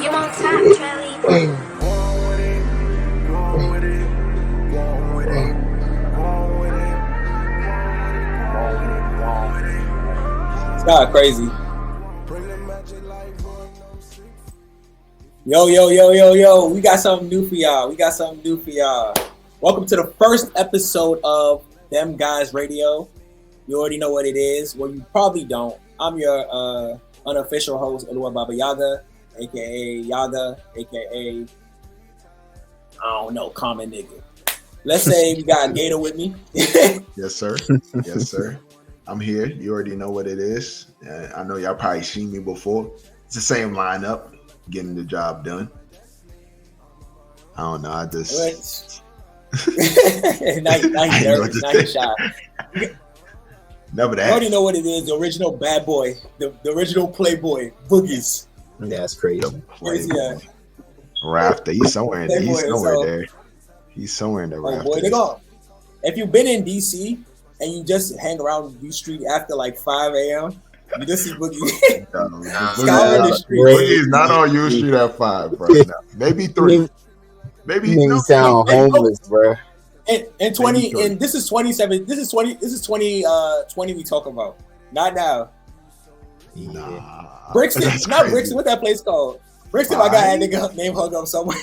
You on top, Charlie. It's kind of crazy. Yo. We got something new for y'all. Welcome to the first episode of DemGuysRadio. You already know what it is. Well, you probably don't. I'm your unofficial host, Oluwa Baba Yaga, a.k.a. Yaga, a.k.a. I don't know, common nigga. Let's say we got Gator with me. Yes, sir. I'm here. You already know what it is. I know y'all probably seen me before. It's the same lineup, getting the job done. I don't know. I just... nice nervous, nice shy. Never that. You already know what it is. The original bad boy, the original playboy, Boogies. That's crazy. Rafter. He's somewhere in there. He's somewhere in the rafters. Boy, they go. If you've been in DC and you just hang around U Street after like 5 a.m., you just see Boogie. Boogie is not on U Street at 5, bro. No. Maybe 3. Maybe you sound homeless, bro. And 20 and this is 27. This is 20 we talk about. Not now. Nah. Brixton, not crazy. Brixton. What's that place called? Brixton, I got that nigga name hung up somewhere.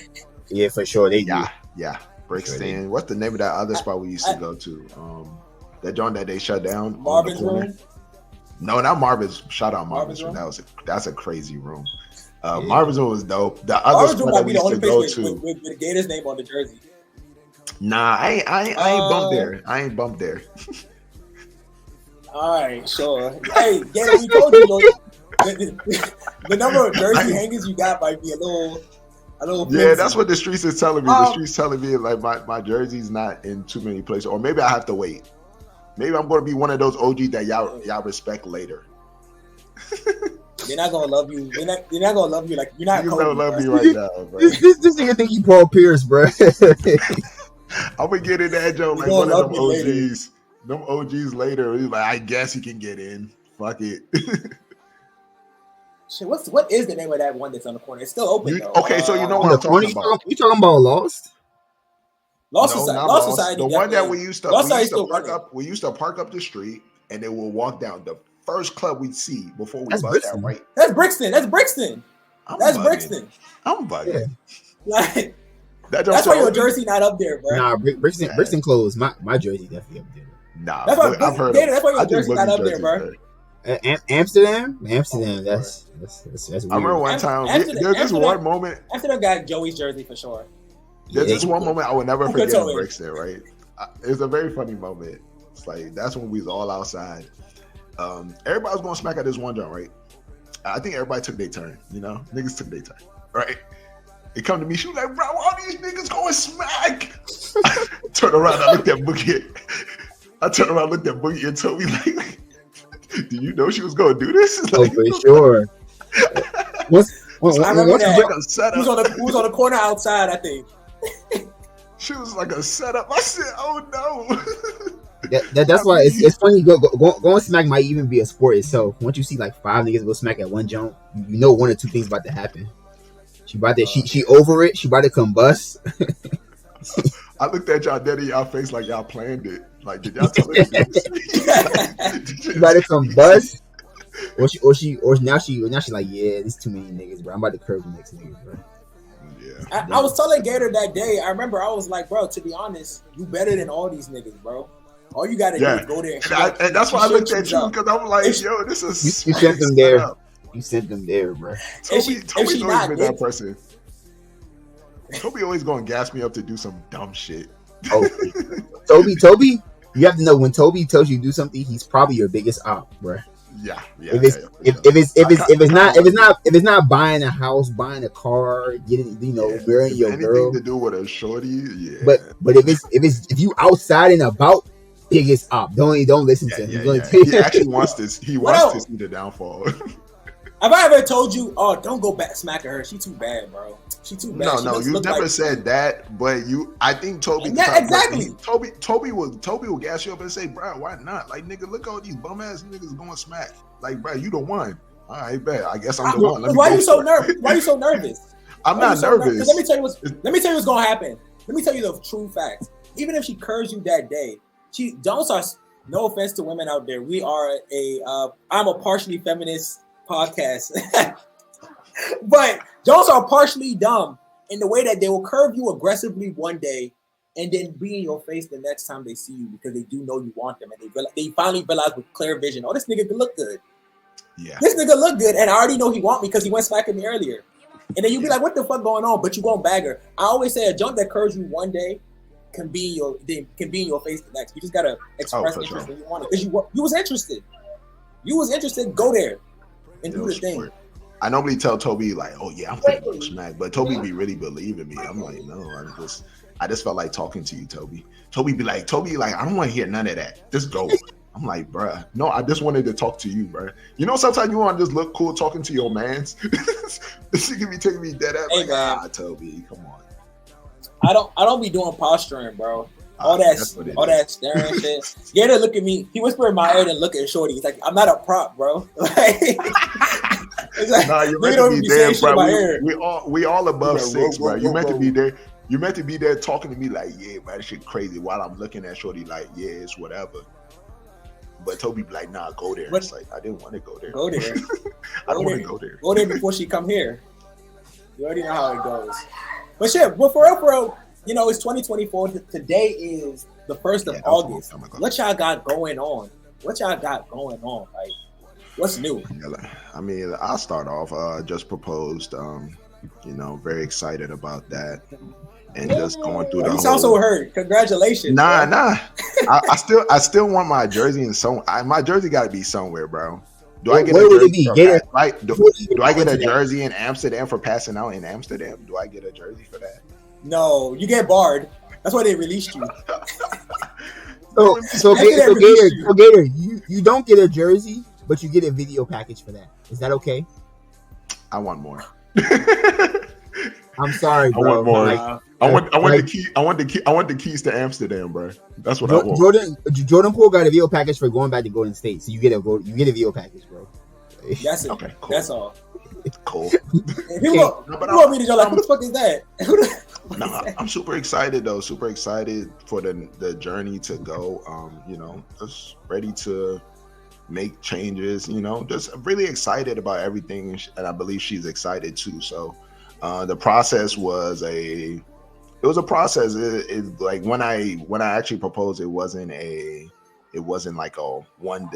Yeah, for sure. Yeah. Brixton. Sure. What's the name of that other spot we used to go to? That joint that they shut down. Marvin's room. No, not Marvin's. Shout out Marvin's room. That's a crazy room. Marvin's room was dope. The other spot that we used to go to with the Gator's name on the jersey. Nah, I ain't bumped there. All right, sure. Hey, Gator, we told you the number of jersey hangers you got might be a little. Yeah, that's what the streets is telling me. The streets telling me like my jersey's not in too many places, or maybe I have to wait. Maybe I'm going to be one of those OGs that y'all respect later. They're not gonna love you. They're not gonna love you like you're not. You don't love me right now, bro. This nigga think he Paul Pierce, bro. I'm gonna get in that joke like one of them OGs. Later. Them OGs later, he's like, I guess he can get in. Fuck it. Shit, what is the name of that one that's on the corner? It's still open though. Okay, so you know what I'm talking about. You talking about Lost? Lost Society. The one that we used to park up the street and then we'll walk down. The first club we see before we bust that right. That's Brixton. That's Brixton. I'm bugging. Like, that's why your jersey not up there, bro. Nah, Brixton closed. My jersey definitely up there. Nah, that's why I've heard. That's why your jersey not up there, bro. Amsterdam. That's weird. I remember one time. There's this one moment. Amsterdam got Joey's jersey for sure. There's this one moment I will never forget in Brixton, right? It's a very funny moment. It's like that's when we was all outside. Everybody was going to smack at this one joint, right? I think everybody took their turn, you know? Niggas took their turn, right? They come to me, she was like, bro, all these niggas going smack. Turn around, I looked at Boogie. And told me, like, do you know she was going to do this? Like, for sure. I remember that. Who was on the corner outside, I think. She was like a setup. I said, oh no. That's why it's funny. Going smack might even be a sport itself. Once you see like 5 niggas go smack at one jump, you know 1 or 2 things about to happen. She about to she over it. She about to combust. I looked at y'all dead in y'all face like y'all planned it. Like, did y'all tell her this? She about to combust. Or now she like, yeah, there's too many niggas, bro. I'm about to curve the next niggas, bro. Yeah. I was telling Gator that day. I remember I was like, bro, to be honest, you better than all these niggas, bro. All you gotta do is go there. And that's why I looked at you because I'm like, yo, this is. You sent them there. You sent them there, bro. Toby's always been that person. Toby always going to gas me up to do some dumb shit. Oh, Toby. You have to know when Toby tells you to do something, he's probably your biggest op, bro. Yeah. If it's not buying a house, buying a car, getting wearing your girl, to do with a shorty, yeah. But if you outside and about, biggest op. Don't listen to him. He actually wants this. He wants to see the downfall. Have I ever told you, oh, don't go back smacking her? She too bad, bro. She too bad. No, you never said that, but I think Toby. Yeah, exactly. Toby will gas you up and say, bro, why not? Like, nigga, look at all these bum ass niggas going smack. Like, bro, you the one. All right, bet. I guess I'm the one. Why are you so nervous? Why are you so nervous? I'm not nervous. Let me tell you what's gonna happen. Let me tell you the true facts. Even if she curves you that day, Jones are. No offense to women out there. We are I'm a partially feminist podcast, but Jones are partially dumb in the way that they will curve you aggressively one day and then be in your face the next time they see you because they do know you want them and they finally realize with clear vision, oh, this nigga could look good. Yeah, this nigga look good, and I already know he want me because he went smacking me earlier. And then you be like, what the fuck going on? But you gonna bag her. I always say a junk that curves you one day can be in your face the next. You just gotta express interest when you want it because you was interested. You was interested. Go there and do the thing. I normally tell Toby like, "Oh yeah, I'm finna go smack," but Toby be really believing me. I'm like, "No, I just felt like talking to you, Toby." Toby be like, I don't want to hear none of that. Just go. I'm like, bruh, no, I just wanted to talk to you, bruh. You know, sometimes you want to just look cool talking to your mans. This shit can be taking me dead ass. Like, Toby, come on. I don't be doing posturing, bro. All that staring shit. Gator look at me. He whispered in my ear and look at Shorty. He's like, I'm not a prop, bro. Like, nah, you're meant to be there, bro. We all above 6, bro. You meant to be there. You meant to be there talking to me like, yeah, man, this shit crazy. While I'm looking at Shorty like, yeah, it's whatever. But Toby be like, nah, go there. It's like, I didn't want to go there. Go there. I don't want to go there. Go there before she come here. You already know how it goes. But shit, well, for real, you know, it's 2024. Today is the 1st of August. What y'all got going on? Like, what's new? I mean, I'll start off. Just proposed. You know, very excited about that. And just going through the whole... You sound so hurt. Congratulations. Nah. I still want my jersey in some... my jersey got to be somewhere, bro. Do I get a jersey in Amsterdam for passing out in Amsterdam? Do I get a jersey for that? No, you get barred. That's why they released you. So Gator, you don't get a jersey, but you get a video package for that. Is that okay? I want more. I'm sorry, bro. I want more. I want the keys to Amsterdam, bro. That's what I want. Jordan Poole got a video package for going back to Golden State, so you get a video package, bro. That's it. Okay, cool. That's all. Cool. People want me to go like, who the fuck is that? I'm super excited though. Super excited for the journey to go. You know, just ready to make changes. You know, just really excited about everything, and I believe she's excited too. So. The process was a process. It like when I actually proposed, it wasn't like a one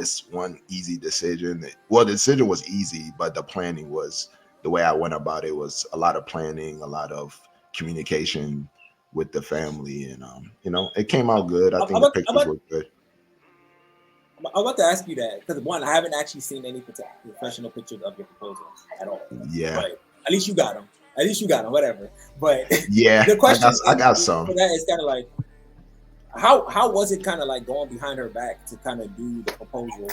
easy decision. Well, the decision was easy, but the planning was the way I went about it was a lot of planning, a lot of communication with the family, and you know, it came out good. I think the pictures were good. I'm about to ask you that because one, I haven't actually seen any professional pictures of your proposal at all. Yeah, but at least you got them. Whatever. But yeah, the question I got some. For that is kind of like, how was it kind of like going behind her back to kind of do the proposal?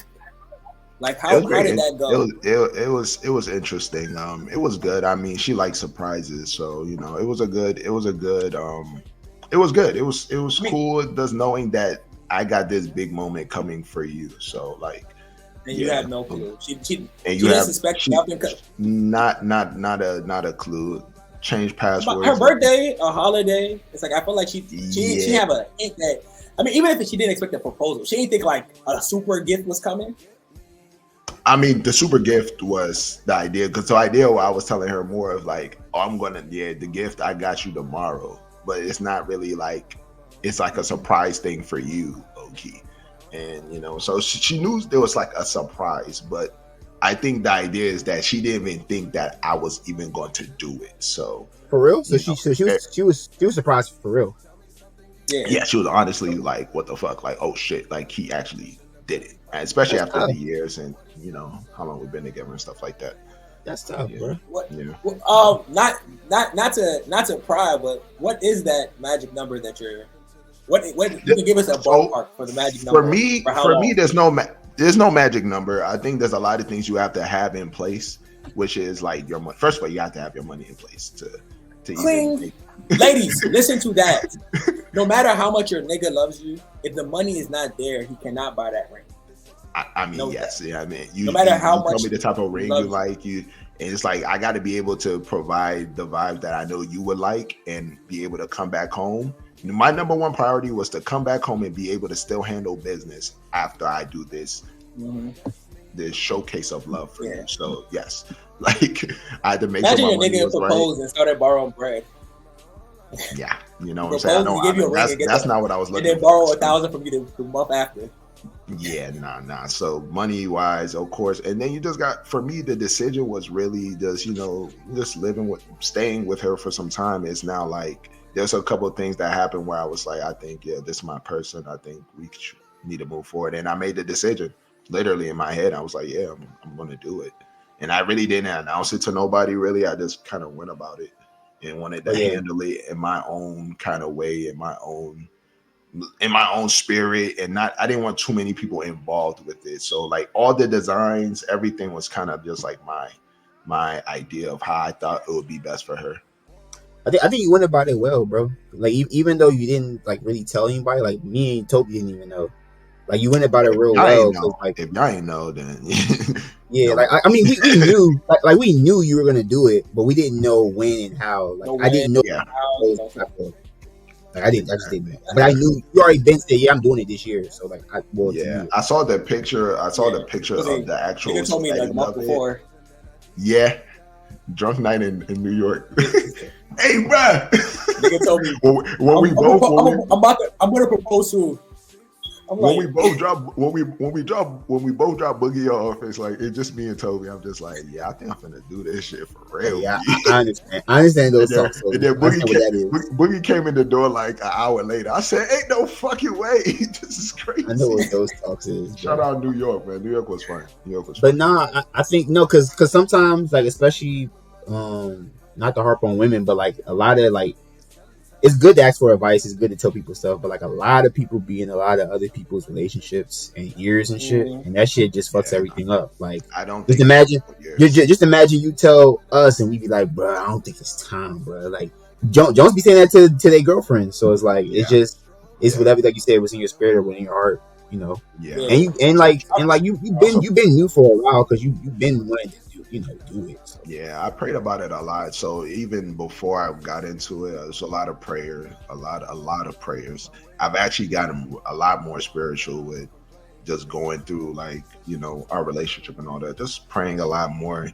Like how did that go? It was interesting. It was good. I mean, she likes surprises, so you know, it was good. It was cool just knowing that I got this big moment coming for you. So like. And you have no clue. She didn't suspect nothing. Not a clue. Change passwords. Her birthday, a holiday. It's like I feel like she have a hint that. I mean, even if she didn't expect a proposal, she didn't think like a super gift was coming. I mean, the super gift was the idea because the idea I was telling her more of like, oh, the gift I got you tomorrow, but it's not really like it's like a surprise thing for you, low-key. And you know, so she knew there was like a surprise, but I think the idea is that she didn't even think that I was even going to do it. So for real, so she was surprised for real. Yeah, she was honestly like, "What the fuck?" Like, "Oh shit!" Like he actually did it, and especially after the years and you know how long we've been together and stuff like that. That's tough, bro. Not to pry, but what is that magic number that you're? What you can give us a ballpark for the magic number? For me, there's no magic number. I think there's a lot of things you have to have in place, which is like your money. First of all, you have to have your money in place to cling. Ladies, listen to that. No matter how much your nigga loves you, if the money is not there, he cannot buy that ring. I mean, yes, yeah. I mean, no matter how you much tell me the type of ring you like, and it's like I got to be able to provide the vibe that I know you would like, and be able to come back home. My number one priority was to come back home and be able to still handle business after I do this. This showcase of love for you. So yes, like I had to make Imagine sure my your money nigga was proposed right. and started borrowing bread. Yeah, you know what I'm saying. That's not what I was looking for. And then borrow $1,000 from you the month after. Yeah, nah. So money wise, of course, and then you just got, for me, the decision was really just, just staying with her for some time. Is now like there's a couple of things that happened where I was like, I think, this is my person. I think we need to move forward, and I made the decision literally in my head. I was like, yeah, I'm going to do it, and I really didn't announce it to nobody. Really, I just kind of went about it and wanted to handle it in my own kind of way, in my own spirit, and I didn't want too many people involved with it. So like all the designs, everything was kind of just like my idea of how I thought it would be best for her. I think you went about it well, bro. Like even though you didn't like really tell anybody, like me and Toby didn't even know. Like you went about it real well. Like if y'all ain't know, then yeah, like I mean, we knew like we knew you were gonna do it, but we didn't know when and how. Like I didn't know how. Like I just didn't. But I knew you already been said, yeah, I'm doing it this year. So like, I saw the picture. I saw the picture of the actual. You told me like a month before. Yeah, drunk night in New York. Hey, bro. Nigga told me I'm gonna propose soon. When we both drop Boogie off, it's like it's just me and Toby. I'm just like, yeah, I think I'm gonna do this shit for real. Yeah, I understand those talks. And then Boogie came in the door like an hour later. I said, ain't no fucking way. This is crazy. I know what those talks is. Shout out New York, man. New York was fun. But nah, I think no, because sometimes like especially not to harp on women, but like a lot of like. It's good to ask for advice. It's good to tell people stuff, but like a lot of people be in a lot of other people's relationships and years and shit, and that shit just fucks everything up. Like, I don't just imagine you tell us and we be like, bro, I don't think it's time, bro. Like, Jones be saying that to their girlfriends, so it's like it's whatever, like you said, was in your spirit or was in your heart, Yeah. And you've been new for a while because you've been wanting to do it. So. Yeah, I prayed about it a lot. So even before I got into it, there's a lot of prayer, a lot of prayers. I've actually gotten a lot more spiritual with just going through like, our relationship and all that, just praying a lot more,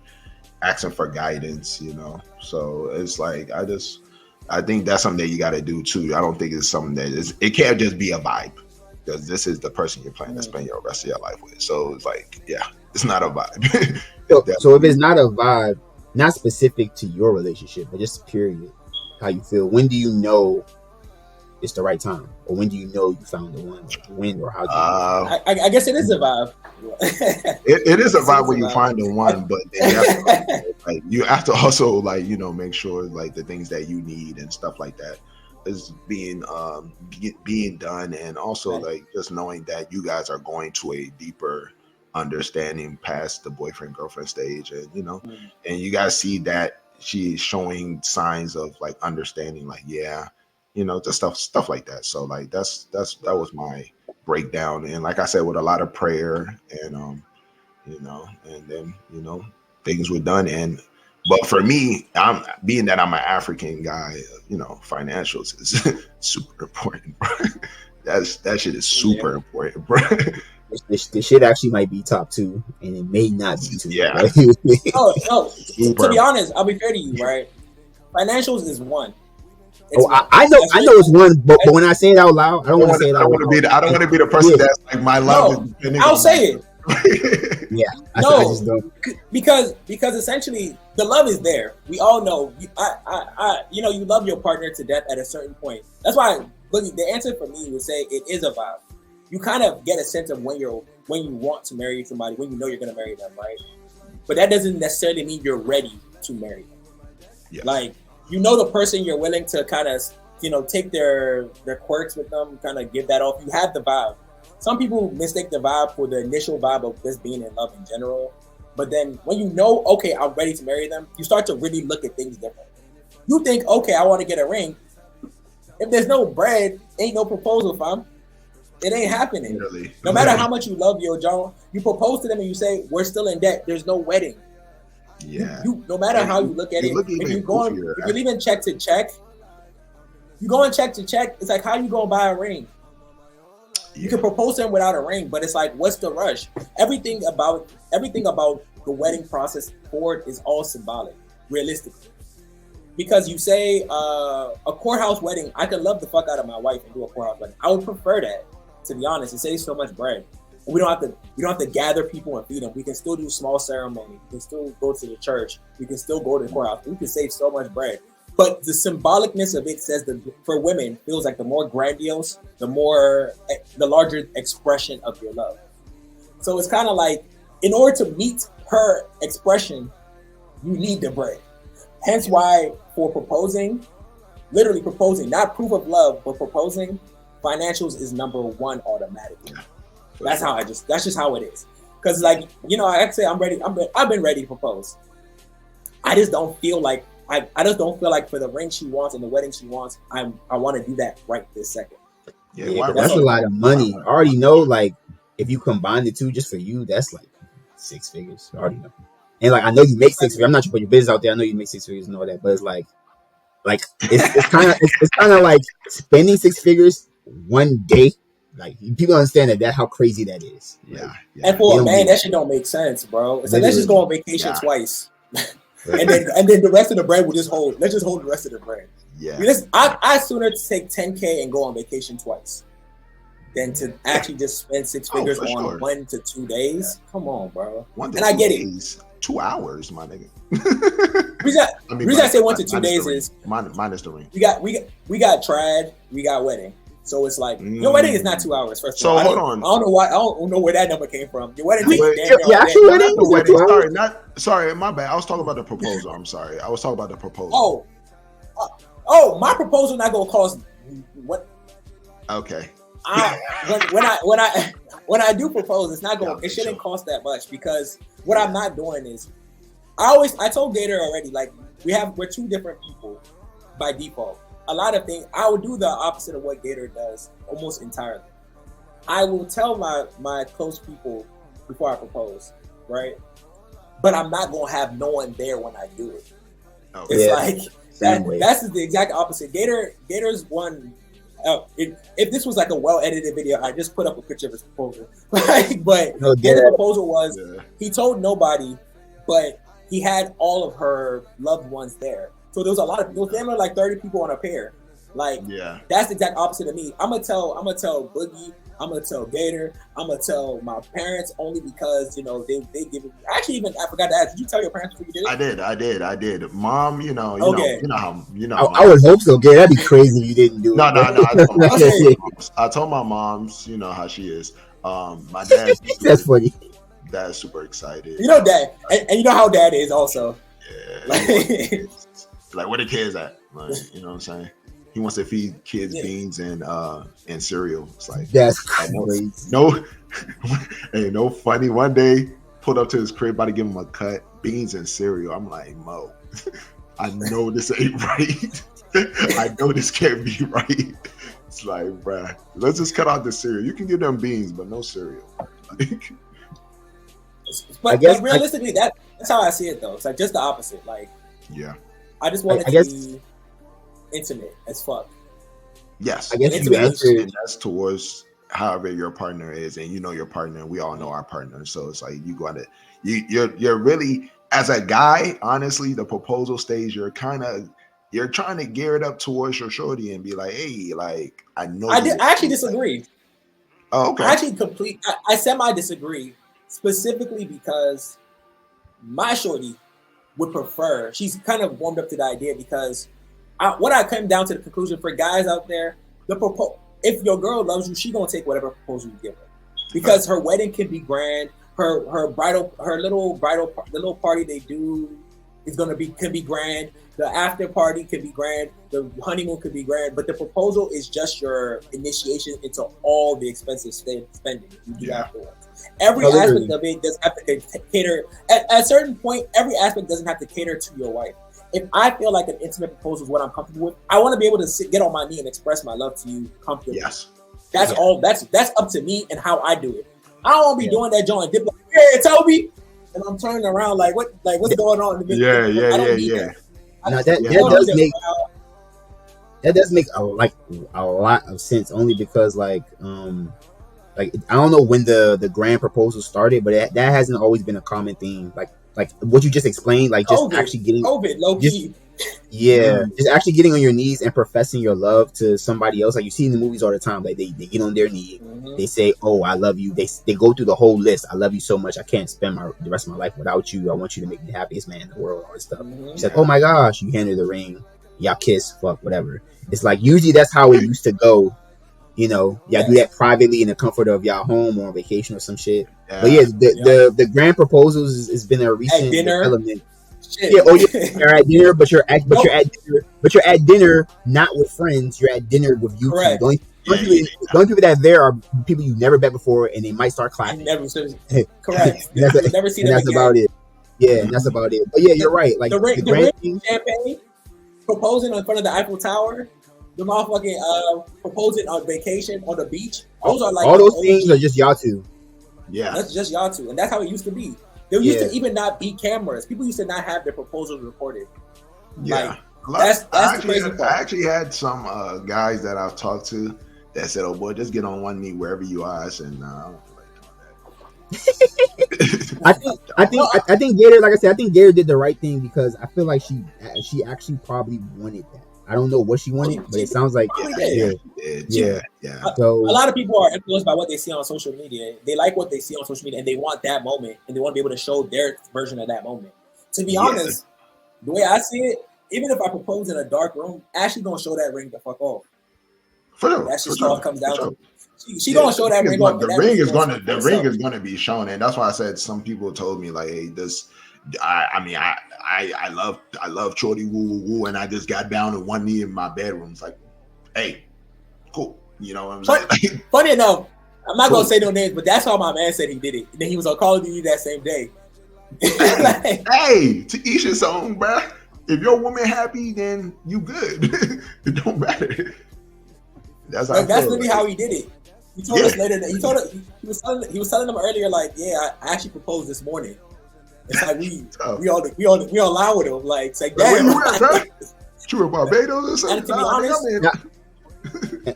asking for guidance, So it's like, I think that's something that you got to do too. I don't think it's something it can't just be a vibe, because this is the person you're planning to spend your rest of your life with. So it's like, yeah, it's not a vibe. So if it's not a vibe, not specific to your relationship, but just period, how you feel, when do you know it's the right time? Or when do you know you found the one? When or how do you I guess it is a vibe. it is a vibe when you find the one, but then you have to also make sure like the things that you need and stuff like that is being done, and also like just knowing that you guys are going to a deeper understanding past the boyfriend girlfriend stage, and and you guys see that she's showing signs of like understanding, like just stuff like that. So like that was my breakdown, and like I said, with a lot of prayer and and then things were done. But for me, I'm an African guy, financials is super important, bro. That shit is super important, bro. This shit actually might be top 2, and it may not be 2. Yeah. Right? No. To be honest, I'll be fair to you, right? Financials is 1. I know it's 1, but when I say it out loud, I don't want to say it out loud. I don't want to be the person that's like, my love is. I'll say it. Yeah. I just don't. Because essentially the love is there. We all know. You love your partner to death at a certain point. That's why the answer for me would say it is a vibe. You kind of get a sense of when you want to marry somebody, when you know you're going to marry them, right? But that doesn't necessarily mean you're ready to marry them. Yes. Like, the person you're willing to kind of, take their quirks with them, kind of give that off. You have the vibe. Some people mistake the vibe for the initial vibe of just being in love in general. But then when okay, I'm ready to marry them, you start to really look at things differently. You think, okay, I want to get a ring. If there's no bread, ain't no proposal, fam. It ain't happening. Literally. No matter how much you love your John, you propose to them and you say, we're still in debt. There's no wedding. Yeah. You no matter how you look at it, if you're leaving check to check, you going check to check, it's like, how you going to buy a ring? You can propose to them without a ring, but it's like, what's the rush? Everything about the wedding process forward is all symbolic, realistically. Because you say a courthouse wedding, I could love the fuck out of my wife and do a courthouse wedding. I would prefer that, to be honest. It saves so much bread. And we don't have to gather people and feed them. We can still do small ceremony. We can still go to the church. We can still go to the courthouse. We can save so much bread. But the symbolicness of it says that for women feels like the more grandiose, the larger expression of your love. So it's kind of like, in order to meet her expression, you need the bread. Hence why for proposing, literally proposing, not proof of love, but proposing, financials is number one automatically. That's just how it is. Because like, I say I'm ready. I've been ready to propose. I just don't feel like I just don't feel like for the ring she wants and the wedding she wants, I want to do that right this second. Yeah, but that's a lot of money. I already know, like, if you combine the two just for you, that's like 6 figures. I already know. And like, I know you make 6 figures. I'm not sure about your business out there. I know you make 6 figures and all that, but it's like it's kind of like spending 6 figures one day. Like, people understand that how crazy that is. Yeah. And for a man, that shit don't make sense, bro. It's like, let's just go on vacation twice. and then the rest of the bread will just hold. Let's just hold the rest of the bread. Yeah. I sooner take 10K and go on vacation twice than to actually just spend 6 figures on 1 to 2 days. Come on, bro. And I get it. 2 hours, my nigga. The reason I say 1 to 2 days is minus the ring. We got trad, we got wedding. So it's like, your wedding is not 2 hours. First of all, hold on. I don't know why. I don't know where that number came from. Your wedding takes Sorry, my bad. I was talking about the proposal. I'm sorry. I was talking about the proposal. Oh, my proposal not gonna cost what? Okay. When I do propose, it's not going. It shouldn't cost that much, because what I'm not doing is, I told Gator already, like, we're 2 different people by default. A lot of things I would do the opposite of what Gator does almost entirely. I will tell my close people before I propose, right? But I'm not gonna have no one there when I do it. Oh, it's like that's the exact opposite. Gator's one. If this was like a well-edited video, I just put up a picture of his proposal. But Gator's proposal was he told nobody, but he had all of her loved ones there. So there was a lot of people. There were like 30 people on a pair. Like, that's the exact opposite of me. I'm gonna tell Boogie. I'm gonna tell Gator. I'm gonna tell my parents, only because they give it. Actually, even I forgot to ask. Did you tell your parents before you did it? I did. Mom, you know how. I would hope so, Gator. That'd be crazy if you didn't do it. No. I told my moms, you know how she is. My dad. That's funny. Dad's super excited. Dad, and you know how dad is also. Yeah. Like, where the kids at? Like, you know what I'm saying? He wants to feed kids beans and cereal. It's like, that's crazy. No funny. One day, pulled up to his crib, about to give him a cut, beans and cereal. I'm like, Mo, I know this ain't right. I know this can't be right. It's like, bruh, let's just cut out the cereal. You can give them beans, but no cereal. But realistically, that's how I see it, though. It's like just the opposite. Like, I just want it to be intimate as fuck. Yes, I guess you answered. That's towards however your partner is, and your partner. We all know our partner, so it's like you're really, as a guy, honestly, the proposal stage, you're trying to gear it up towards your shorty and be like, hey, like, I know. I actually disagree. Oh, okay. I semi-disagree, specifically because my shorty would prefer, she's kind of warmed up to the idea, because what I came down to the conclusion for guys out there, if your girl loves you, she gonna take whatever proposal you give her, because her wedding can be grand, her little party they do can be grand, the after party can be grand, the honeymoon could be grand, but the proposal is just your initiation into all the expensive spending you do afterwards. Every aspect of it doesn't have to cater. At a certain point, every aspect doesn't have to cater to your wife. If I feel like an intimate proposal is what I'm comfortable with, I want to be able to get on my knee and express my love to you comfortably. Yes. That's all. That's up to me and how I do it. I don't want to be doing that joint. Dip like, yeah, Toby, and I'm turning around like what's going on in the middle? Yeah. Now that does make a lot of sense, only because like I don't know when the grand proposal started, but that hasn't always been a common theme. Like what you just explained, like just actually getting COVID low key. Just actually getting on your knees and professing your love to somebody else. Like you see in the movies all the time, like they get on their knee, they say, "Oh, I love you." They go through the whole list. I love you so much. I can't spend the rest of my life without you. I want you to make me the happiest man in the world. All this stuff. She's like, "Oh my gosh!" You hand her the ring. Y'all kiss, fuck, whatever. It's like usually that's how it used to go. You know, y'all do that privately in the comfort of y'all home or on vacation or some shit. But the grand proposals has been a recent development. Shit. Yeah, you're at dinner, but you're at dinner not with friends. You're at dinner with you. Correct. The only people that are there are people you've never met before, and they might start clapping. Correct. Never seen them that's again. About it. Yeah, that's about it. But yeah, you're right. Like the grand champagne, proposing in front of the Eiffel Tower, the motherfucking proposing on vacation on the beach. Those are like all those things are just y'all two. Yeah, that's just y'all two, and that's how it used to be. There used to even not be cameras. People used to not have their proposals recorded. Yeah, that's I the crazy part. I actually had some guys that I've talked to that said, "Oh boy, just get on one knee wherever you are." I said, "No, I don't feel like doing that." I think Gator, like I said, I think Gator did the right thing because I feel like she actually probably wanted that. I don't know what she wanted, but it sounds like yeah. So a lot of people are influenced by what they see on social media. They like what they see on social media, and they want that moment, and they want to be able to show their version of that moment. To be honest, the way I see it, even if I propose in a dark room, Ashley gonna show that ring the fuck off. For sure, that's just all it comes down to. She gonna show that ring off. The ring is gonna be shown, and that's why I said some people told me like, "Hey, this." I love Shorty woo, and I just got down on one knee in my bedroom. It's like, hey, cool. You know what I'm saying? Funny enough, I'm not gonna say no names, but that's how my man said he did it. And then he was on Call of Duty that same day. Hey, to each his own, bro. If your woman happy, then you good. It don't matter. That's literally how he did it. He told us later that he was telling them earlier, like, yeah, I actually proposed this morning. It's like we all lie with him. Like, it's like, damn. You were Barbados or something? And to be honest,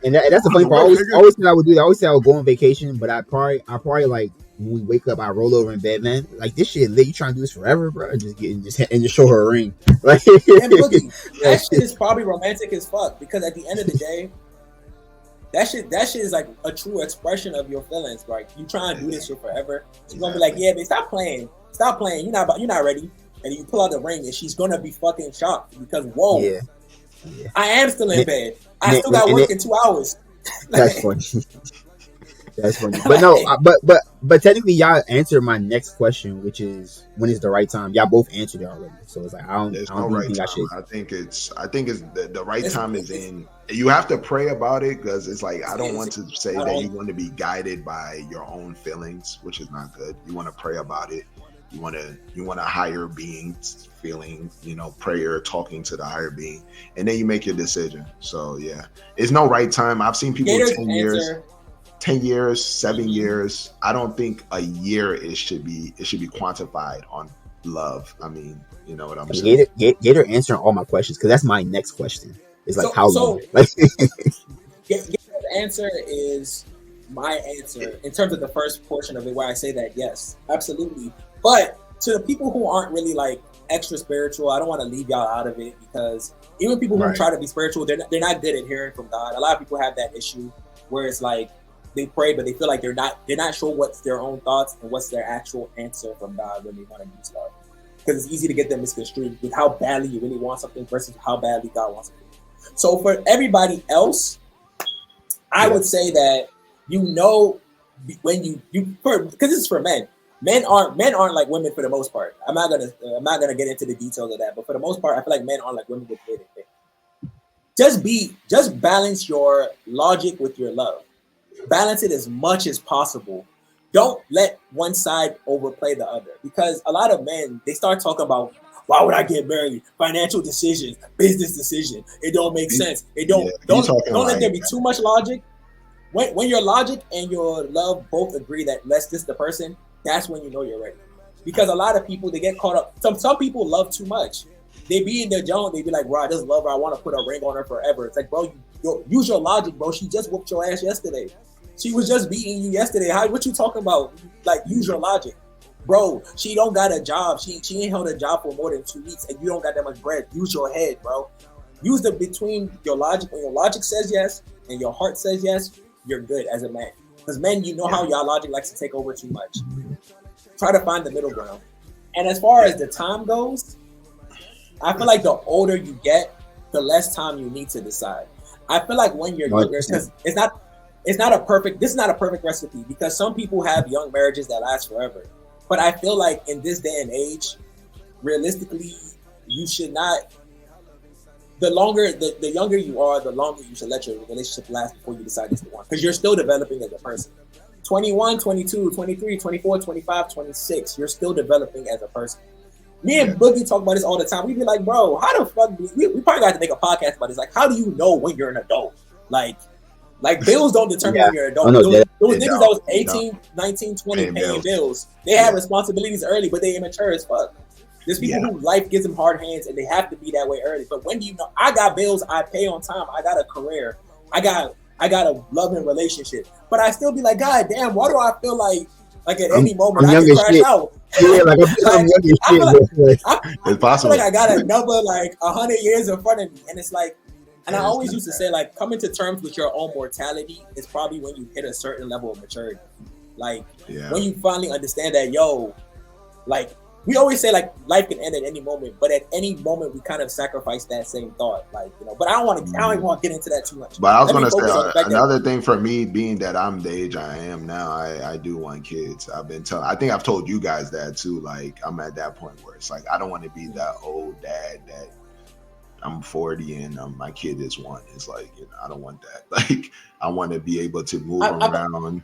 and that's the funny part. I always said I would do that. I always say I would go on vacation, but I probably like when we wake up, I roll over in bed, man. Like this shit lit. You trying to do this forever, bro? And just show her a ring. Like that shit is probably romantic as fuck because at the end of the day, that shit is like a true expression of your feelings. Like you trying to do this shit forever. She's gonna be like, yeah, babe, stop playing. You're not ready. And you pull out the ring, and she's gonna be fucking shocked because whoa, I am still in bed. I still got work in 2 hours. That's funny. That's funny. But no, but technically, y'all answered my next question, which is when is the right time. Y'all both answered it already, so it's like I don't think I should. I think it's the right time is in. You have to pray about it because it's like I don't want to say that you want to be guided by your own feelings, which is not good. You want to pray about it. You want a higher being feeling, prayer, talking to the higher being, and then you make your decision. So yeah, it's no right time. I've seen people 10 years, 7 years. I don't think a year it should be quantified on love. I mean, you know what I'm saying? Gator answering all my questions because that's my next question. It's like how long? Gator's answer is my answer in terms of the first portion of it, where I say that yes, absolutely. But to the people who aren't really like extra spiritual, I don't want to leave y'all out of it because even people who try to be spiritual, they're not good at hearing from God. A lot of people have that issue where it's like they pray, but they feel like they're not sure what's their own thoughts and what's their actual answer from God when they want to do stuff. Because it's easy to get them misconstrued with how badly you really want something versus how badly God wants something. So for everybody else, I would say that when you because this is for men. Men aren't like women for the most part. I'm not gonna get into the details of that, but for the most part, I feel like men aren't like women with dating. Just balance your logic with your love. Balance it as much as possible. Don't let one side overplay the other because a lot of men they start talking about why would I get married? Financial decision, business decision. It don't make sense. It don't let there be too much logic. when your logic and your love both agree that let's this the person, that's when you know you're ready. Because a lot of people, they get caught up. Some people love too much. They be in their zone. They be like, bro, I just love her. I want to put a ring on her forever. It's like, bro, use your logic, bro. She just whooped your ass yesterday. She was just beating you yesterday. What you talking about? Like, use your logic. Bro, she don't got a job. She ain't held a job for more than 2 weeks, and you don't got that much bread. Use your head, bro. Use the between your logic. When your logic says yes and your heart says yes, you're good as a man. Because men, you know how your logic likes to take over too much. Try to find the middle ground. And as far as the time goes, I feel like the older you get, the less time you need to decide. I feel like when you're younger, because this is not a perfect recipe, because some people have young marriages that last forever. But I feel like in this day and age, realistically, you should not. The younger you are, the longer you should let your relationship last before you decide it's the one. Because you're still developing as a person. 21, 22, 23, 24, 25, 26, you're still developing as a person. Me and Boogie talk about this all the time. We be like, bro, how the fuck we probably got to make a podcast about this. Like, how do you know when you're an adult? Like bills don't determine when you're an adult. Those niggas that was 18, 19, 20 paying bills, they have responsibilities early, but they immature as fuck. There's people who life gives them hard hands and they have to be that way early. But when do you know? I got bills, I pay on time, I got a career, I got a loving relationship. But I still be like, God damn, why do I feel like at any moment I can crash out? Yeah, like I'm young as shit. It's possible. I feel like I got another 100 years in front of me. And it's like, and I always used to say, like, coming to terms with your own mortality is probably when you hit a certain level of maturity. Like, when you finally understand that, like, we always say, like, life can end at any moment, but at any moment we kind of sacrifice that same thought. Like, but I don't want to get into that too much. But I was going to say another thing for me, being that I'm the age I am now, I do want kids. I think I've told you guys that too. Like, I'm at that point where it's like, I don't want to be that old dad that I'm 40 and my kid is 1. It's like, I don't want that. Like, I want to be able to move around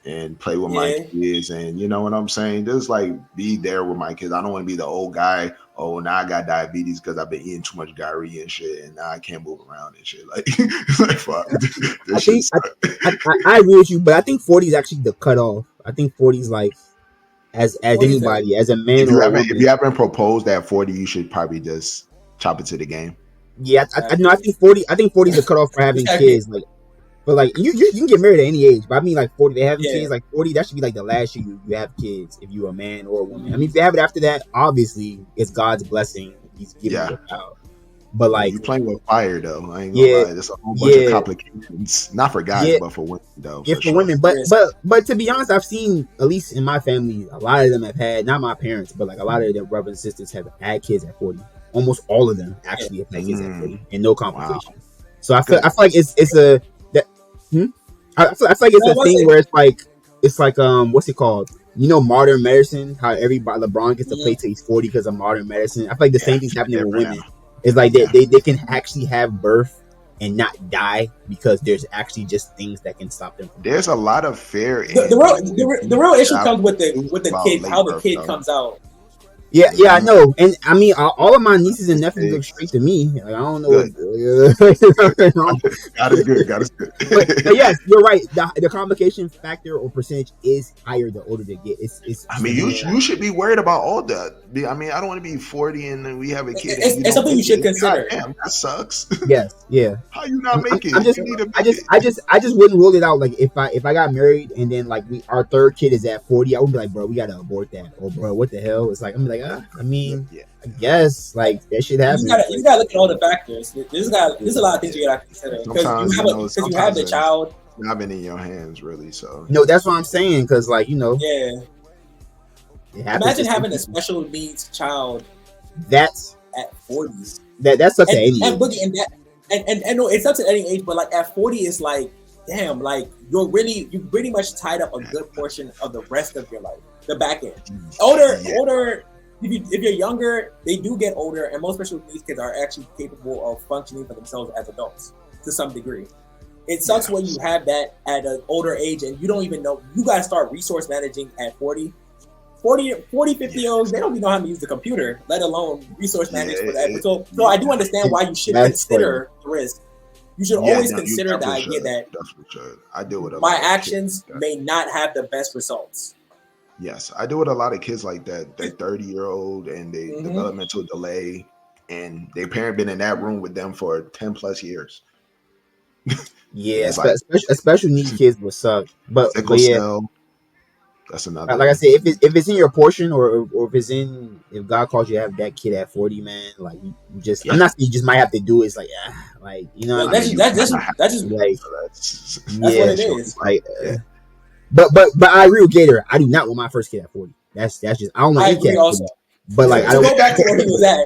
and play with my kids, and you know what I'm saying? Just like be there with my kids. I don't want to be the old guy. Oh, now I got diabetes because I've been eating too much diarrhea and shit, and now I can't move around and shit. Like, fuck. I agree with you, but I think 40 is actually the cutoff. I think 40 is like as anybody, as a man if you haven't proposed at 40, you should probably just chop it to the game. Yeah, I think 40. I think 40 is the cutoff for having kids. Like. But like you can get married at any age. But I mean, like 40, they have kids. Like 40, that should be like the last year you have kids if you're a man or a woman. I mean, if they have it after that, obviously it's God's blessing. He's giving you a child. But like you're playing with fire, though. I ain't gonna lie. There's a whole bunch of complications. Not for guys, but for women, though. Yeah, for women. But to be honest, I've seen, at least in my family, a lot of them have had, not my parents, but like a lot of their brothers and sisters have had kids at 40. Almost all of them actually have had kids at 40 and no complications. Wow. So I feel like it's a. I feel like it's a thing where it's like what's it called? You know, modern medicine. How everybody LeBron gets to play till he's 40 because of modern medicine. I feel like the same thing's happening with women. It's like they can actually have birth and not die because there's actually just things that can stop them. There's a lot of fear. The real issue comes with the kid, how the kid comes out. Yeah, I know, and I mean, all of my nieces and nephews look straight to me. Like, I don't know. God is good. But yes, you're right. The complication factor or percentage is higher the older they get. It's I mean, you should be worried about all that. I mean, I don't want to be 40 and then we have a kid. It's something you should consider. God damn, that sucks. Yes, yeah. How you not making? I just wouldn't rule it out. Like if I got married and then like our third kid is at 40, I would be like, bro, we gotta abort that. Or bro, what the hell? It's like I'm like, I mean, I guess like that shit happens. You gotta look at all the factors. There's a lot of things you gotta consider because you have the child. Not been in your hands really, so no, that's what I'm saying. Because like imagine having a special needs child. That's at 40s. That's such an age. And no, it's up to any age, but like at 40, it's like, damn, like you pretty much tied up a good portion of the rest of your life, the back end. Older. If you're younger, they do get older, and most special needs kids are actually capable of functioning for themselves as adults to some degree. It sucks when you have that at an older age and you don't even know. You got to start resource managing at 40. 50-year-olds, they don't even know how to use the computer, let alone resource manage for that. So I do understand why you should consider the risk. You should Yeah, always no, you consider the definitely idea should. that That's what should. I deal with a my lot of actions kids like that. may not have the best results. Yes, I deal with a lot of kids like that. They're 30-year-old and they Mhm. developmental delay, and their parent been in that room with them for 10 plus years. Yeah, It's like special needs kids will suck. But sickle yeah, cell. That's another like I one. said, if it's in your portion, or if God calls you to have that kid at 40, man, like you just, Yeah. I'm not saying you just might have to do it. It's like, like you know Like, what I that's mean? just kinda have that's just Like, That's what yeah, it is. like, yeah. but I agree with Gator. I do not want my first kid at 40. That's just, I don't want I any kid agree at 40. also. But like, To go back to where he was at.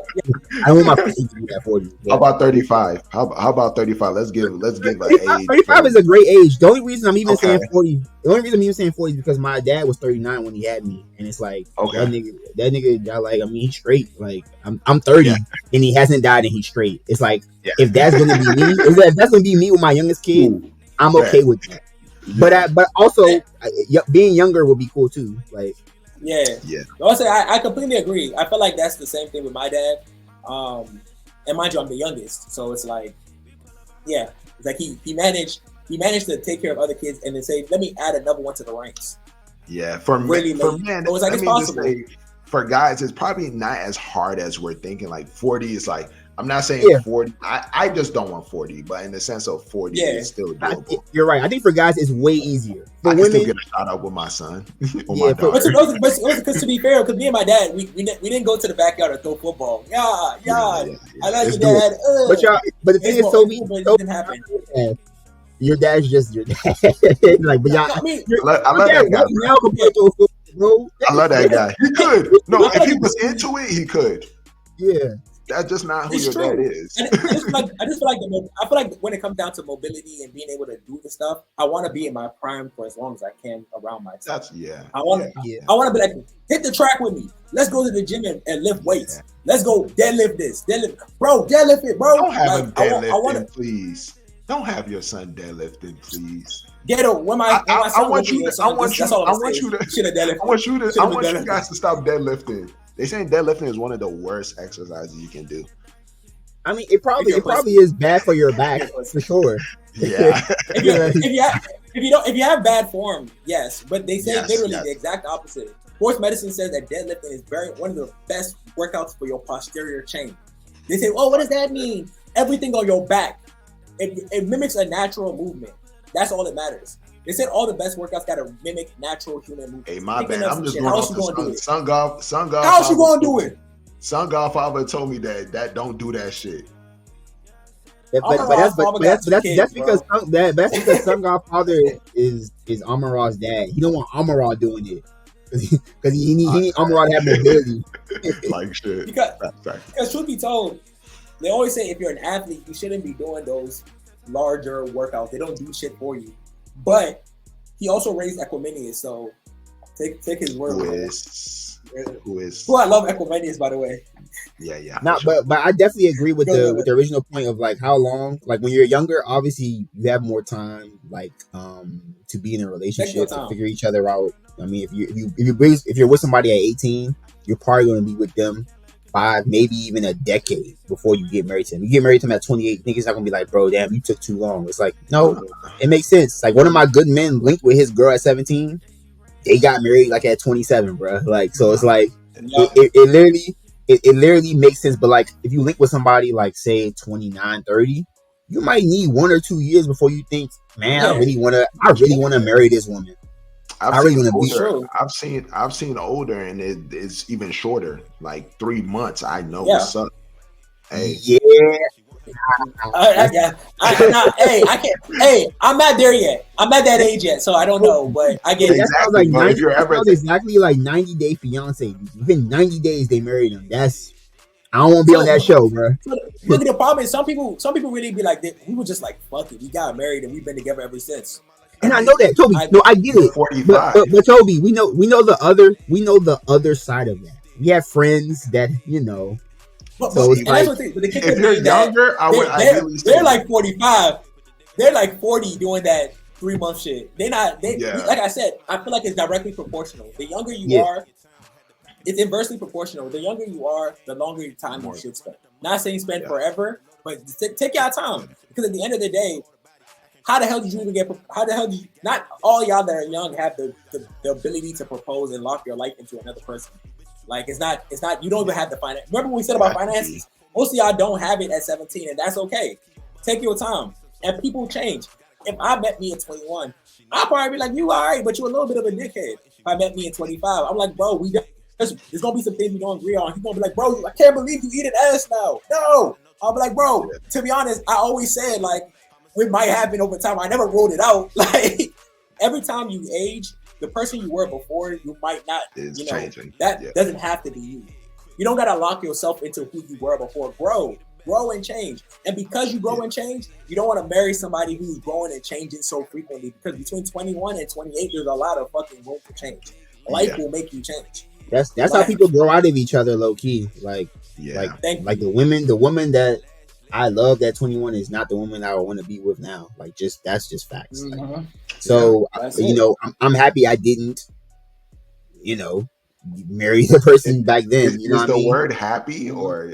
I don't want my first kid at 40. How about 35? How about 35? Let's give an 35, age. 35 is a great age. The only reason I'm even Okay. saying 40, the only reason I'm even saying 40 is because my dad was 39 when he had me, and it's like Okay. that nigga got, like, I mean, he's straight. Like I'm 30 Yeah. and he hasn't died and he's straight. It's like, Yeah. if that's gonna be me, if that's gonna be me with my youngest kid, Ooh, I'm man. okay with that. Yeah. But also being younger would be cool too. Like, Yeah. Also, I completely agree. I feel like that's the same thing with my dad. And mind you, I'm the youngest, so it's like, yeah, it's like he managed to take care of other kids and then say, let me add another one to the ranks. Yeah, for Really men, late. So it's like, let it's me just possible. say, for guys, it's probably not as hard as we're thinking. Like 40 is like, I'm not saying Yeah. 40. I just don't want 40, but in the sense of 40, Yeah. it's still doable. you're right. I think for guys it's way easier. For I can still women, get a shout out with my son or Yeah, my for- daughter. Because to be fair, because me and my dad, we didn't go to the backyard to throw football. Yeah. Yeah. I love It's your dad. but the thing is, Toby, but it didn't happen. your dad's just your dad. Like, but y'all, I mean, I love your dad that guy, right now compared to a football, bro. I love that guy. He could. No, if he was into it, he could. Yeah, That's just not who It's your true. dad is. I just feel like when it comes down to mobility and being able to do the stuff, I want to be in my prime for as long as I can around my time. I want to be like, hit the track with me. Let's go to the gym and lift weights. Yeah. Let's go deadlift this. Deadlift it, bro. Don't have him I deadlifting, want to please. Don't have your son deadlifting, please. get him. I want you guys to stop deadlifting. They saying deadlifting is one of the worst exercises you can do. I mean, it probably is bad for your back for sure. Yeah. If you have bad form, yes, but they say literally yes. the exact opposite. Sports medicine says that deadlifting is one of the best workouts for your posterior chain. They say, oh, what does that mean? Everything on your back. It mimics a natural movement. That's all that matters. They said all the best workouts got to mimic natural human movement. Hey, my bad. I'm just going How off else you gonna do the it? Sun Golf. How else you gonna do it? Sun Godfather told me that don't do that shit. That's because Sun Godfather is Amon-Ra's dad. He don't want Amon-Ra doing it because he need Amon-Ra to have mobility. Like shit. Because truth be told, they always say if you're an athlete, you shouldn't be doing those larger workouts. They don't do shit for you. But he also raised Equiminius, so take his word. Who I love Equiminius, by the way. Yeah. No, but I definitely agree with the original point of like how long, like when you're younger, obviously you have more time, like to be in a relationship to figure each other out. I mean, if you're with somebody at 18, you're probably going to be with them 5, maybe even a decade before you get married to him. You get married to him at 28, niggas not gonna be like, bro, damn, you took too long. It's like, no, it makes sense. Like one of my good men linked with his girl at 17. They got married like at 27, bro. Like, so it's like it literally makes sense. But like if you link with somebody like say 29, 30, you might need 1 or 2 years before you think, man, I really wanna marry this woman. I've seen older, and it's even shorter, like 3 months. I know what's up. Hey, I can't. Hey, I'm not there yet. I'm not that age yet, so I don't know. But I get that sounds like 90, exactly like 90 Day Fiance. Within 90 days they married him. I don't want to be on that show, bro. Look at the problem is some people really be like, we were just like, fuck it, we got married and we've been together ever since. And I know that, Toby. I get it. 45. But Toby, we know the other side of that. We have friends that So it's like, if you're younger, they're like 45. They're like 40 doing that 3-month shit. Like I said, I feel like it's directly proportional. The younger you are, it's inversely proportional. The younger you are, the longer time you should spend. Not saying spend forever, But take your time, because at the end of the day, how the hell did you even get? How the hell did you? Not all y'all that are young have the ability to propose and lock your life into another person. Like it's not. You don't even have the finance. Remember what we said about finances? Most of y'all don't have it at 17, and that's okay. Take your time, and people change. If I met me at 21, I'll probably be like, you all right, but you're a little bit of a dickhead. If I met me at 25, I'm like, bro, there's gonna be some things we don't agree on. He's gonna be like, bro, I can't believe you eating ass now. No, I'll be like, bro. To be honest, I always said like it might happen over time. I never ruled it out. Like every time you age, the person you were before, you might not. It's changing. That doesn't have to be you. You don't gotta lock yourself into who you were before. Grow and change. And because you grow and change, you don't want to marry somebody who's growing and changing so frequently, because between 21 and 28, there's a lot of fucking room for change. Life will make you change. That's how people grow out of each other, low key. Like the woman that I love at 21 is not the woman I want to be with now. Like that's just facts. Mm-hmm. Like, so I'm happy I didn't, marry the person back then. Is the word happy or?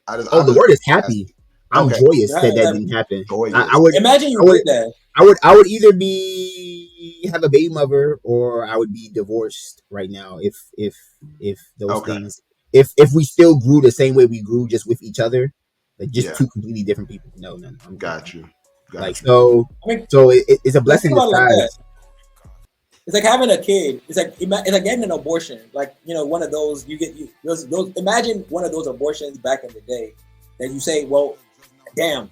The word is happy. I'm joyous that didn't happen. I would imagine you did that. I would either have a baby mother or I would be divorced right now if those things if we still grew the same way we grew, just with each other, like just two completely different people. No, I'm got you. So it's a blessing in disguise. It's like having a kid. It's like getting an abortion. Like, one of those those. Imagine one of those abortions back in the day that you say, well, damn,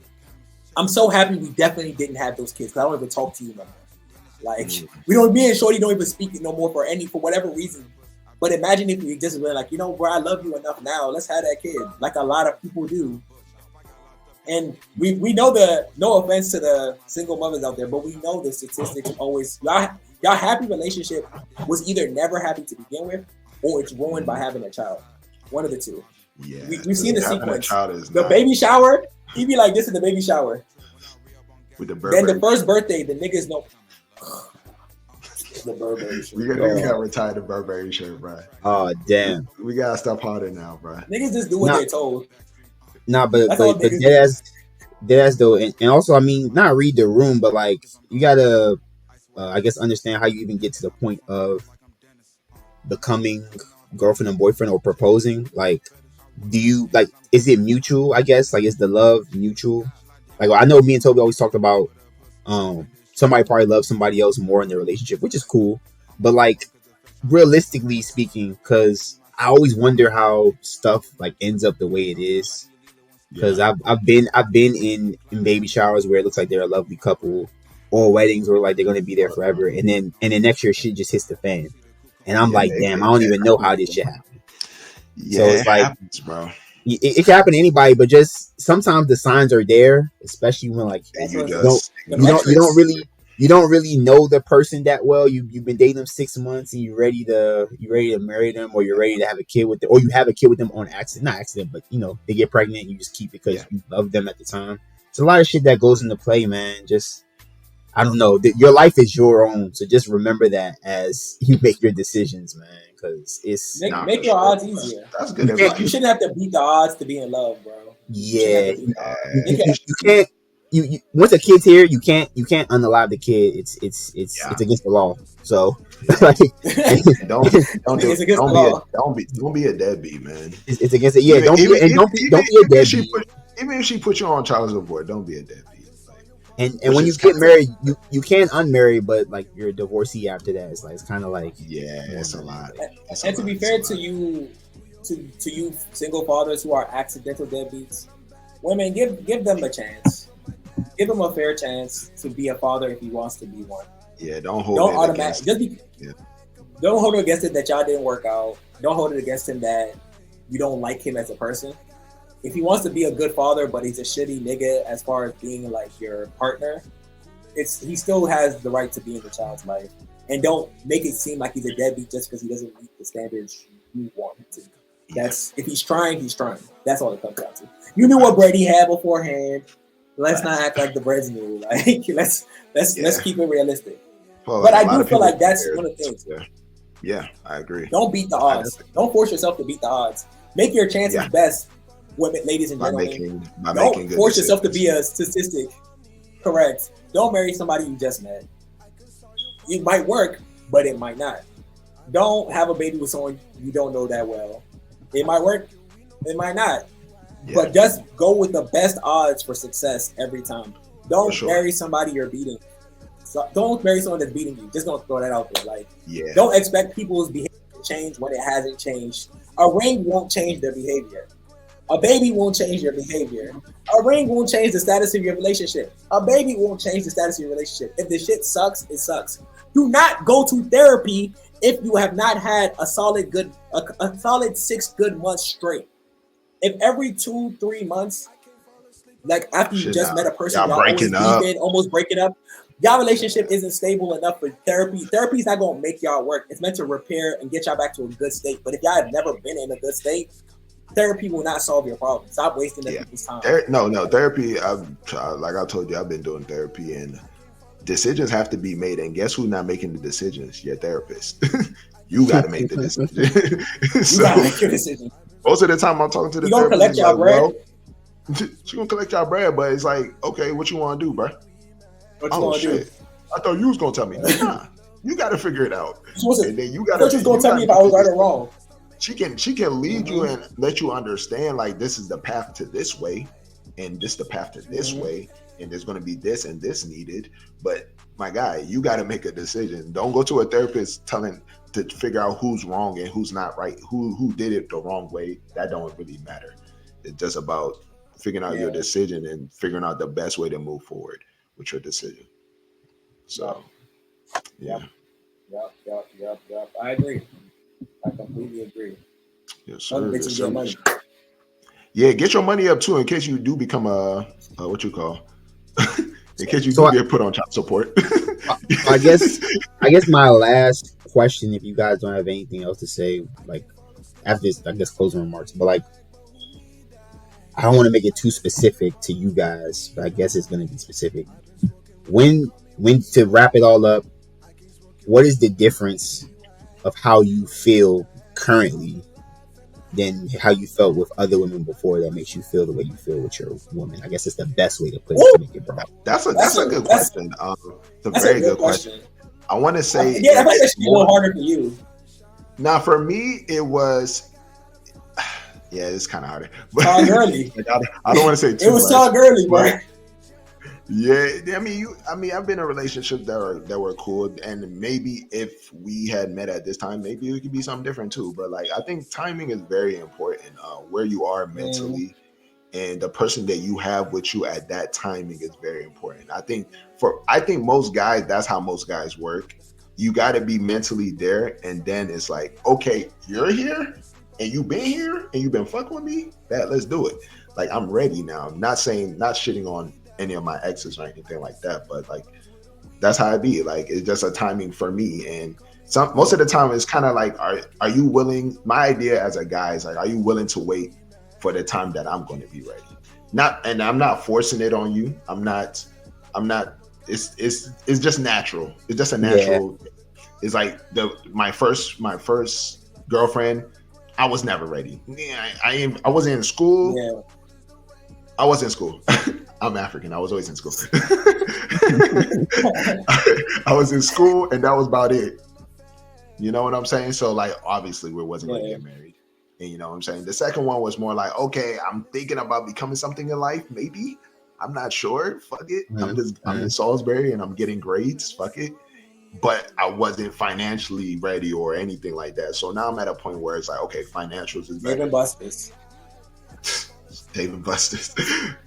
I'm so happy we definitely didn't have those kids, because I don't even talk to you no more. Like me and Shorty don't even speak no more for whatever reason. But imagine if we just were like, bro, I love you enough now. Let's have that kid, like a lot of people do. And we know no offense to the single mothers out there, but we know the statistics always. Y'all happy relationship was either never happy to begin with, or it's ruined by having a child. One of the two. Yeah, we've seen the sequence. The baby shower, he'd be like this in the baby shower. With the Burberry. Then the first birthday, the niggas know. The Burberry shirt. We gotta retire the Burberry shirt, bro. Oh damn. We gotta stop harder now, bro. Niggas just do what they're told. But that's though, and also, I mean, not read the room, but like you gotta. I guess understand how you even get to the point of becoming girlfriend and boyfriend or proposing. Like, is it mutual? I guess, like, is the love mutual? Like, I know me and Toby always talked about somebody probably loves somebody else more in their relationship, which is cool. But like, realistically speaking, because I always wonder how stuff like ends up the way it is. Because I've been in baby showers where it looks like they're a lovely couple, or weddings where like they're gonna be there forever, and then next year shit just hits the fan, and I'm like, damn, I don't even know how this shit happened. Yeah, so it's like, happens, bro. It can happen to anybody, but just sometimes the signs are there, especially when like you don't really know the person that well. You've been dating them 6 months, and you're ready to marry them, or you're ready to have a kid with them, or you have a kid with them on accident, not accident, but they get pregnant, and you just keep it because you love them at the time. It's a lot of shit that goes into play, man. Just, I don't know. Your life is your own, so just remember that as you make your decisions, man. Because it's make your odds easier. That's good. You shouldn't have to beat the odds to be in love, bro. Yeah, you can't. You once a kid's here, you can't unalive the kid. It's against the law. So like, don't be a deadbeat, man. It's against it. Yeah, don't be a deadbeat. Even if she put you on child support, don't be a deadbeat. And when you get married, you can unmarry, but like you're a divorcee after that. It's kind of like it's a lot. And to be fair to you, to you single fathers who are accidental deadbeats, women, give them a chance. Give him a fair chance to be a father if he wants to be one. Yeah, don't hold it against Don't hold it against it that y'all didn't work out. Don't hold it against him that you don't like him as a person. If he wants to be a good father, but he's a shitty nigga as far as being like your partner, he still has the right to be in the child's life. And don't make it seem like he's a deadbeat just because he doesn't meet the standards you want him to. If he's trying, he's trying. That's all it comes down to. You knew what Brady had beforehand. Let's not act like the Breds knew. Like let's keep it realistic. Well, but I do feel like that's one of the things. Yeah, I agree. Don't beat the odds. Don't force yourself to beat the odds. Make your chances best women, ladies and by gentlemen, making don't good force yourself to decisions. be a statistic. Correct. Don't marry somebody you just met. It might work, but it might not. Don't have a baby with someone you don't know that well. It might work, it might not. Yeah. But just go with the best odds for success every time. Don't marry somebody you're beating. So don't marry someone that's beating you. Just gonna throw that out there. Like, don't expect people's behavior to change when it hasn't changed. A ring won't change their behavior. A baby won't change your behavior. A ring won't change the status of your relationship. A baby won't change the status of your relationship. If the shit sucks, it sucks. Do not go to therapy if you have not had a solid 6 good months straight. If every 2-3 months, like after you just met a person, y'all always beefing, almost breaking up, y'all relationship isn't stable enough for therapy. Therapy's not gonna make y'all work. It's meant to repair and get y'all back to a good state. But if y'all have never been in a good state, therapy will not solve your problem. Stop wasting people's time. No, therapy. Like I told you, I've been doing therapy, and decisions have to be made. And guess who's not making the decisions? Your therapist. You got to make the decision. You got to make your decision. Most of the time, I'm talking to the therapist. You gonna collect y'all bread? Well, she gonna collect y'all bread, but it's like, okay, what you want to do, bro? What you want to do? I thought you was gonna tell me. Nah, you got to figure it out. And then you got to. You gonna tell me if I was right or wrong. She can lead you and let you understand, like, this is the path to this way, and this is the path to this way, and there's going to be this and this needed. But my guy, you got to make a decision. Don't go to a therapist telling to figure out who's wrong and who's not right, who did it the wrong way. That don't really matter. It's just about figuring out your decision and figuring out the best way to move forward with your decision. So, Yep. I agree. I completely agree. Yes, sir. Yes, sir. Money. Yeah, get your money up too in case you do become what you call in case you do get put on child support. I guess my last question, if you guys don't have anything else to say, like after this, I guess closing remarks, but like I don't want to make it too specific to you guys, but I guess it's going to be specific. When to wrap it all up, what is the difference of how you feel currently than how you felt with other women before that makes you feel the way you feel with your woman? I guess it's the best way to put it to make it broad. That's a good question. It's a very good question. I want to say, I think that should be a little harder for you. Now, for me, it was, it's kind of harder. Tall girly. I don't want to say too much. It was tall girly, bro. Yeah, I mean, I've been in relationships that were cool, and maybe if we had met at this time, maybe it could be something different too. But like, I think timing is very important. Where you are mentally, and the person that you have with you at that timing is very important. I think most guys, that's how most guys work. You got to be mentally there, and then it's like, okay, you're here, and you've been here, and you've been fucking with me. Let's do it. Like, I'm ready now. I'm not shitting on any of my exes or anything like that, but like that's how it be. Like, it's just a timing for me, and most of the time it's kind of like, are you willing? My idea as a guy is like, are you willing to wait for the time that I'm going to be ready? And I'm not forcing it on you. I'm not. It's just natural. It's just a natural. Yeah. It's like my first girlfriend. I was never ready. Yeah, I wasn't in school. Yeah. I was in school. I'm African. I was always in school. I was in school, and that was about it. You know what I'm saying? So, like, obviously, we wasn't going to get married. And you know what I'm saying? The second one was more like, okay, I'm thinking about becoming something in life. Maybe. I'm not sure. Fuck it. I'm in Salisbury, and I'm getting grades. Fuck it. But I wasn't financially ready or anything like that. So now I'm at a point where it's like, okay, financials is better. David Buster's. David Buster's.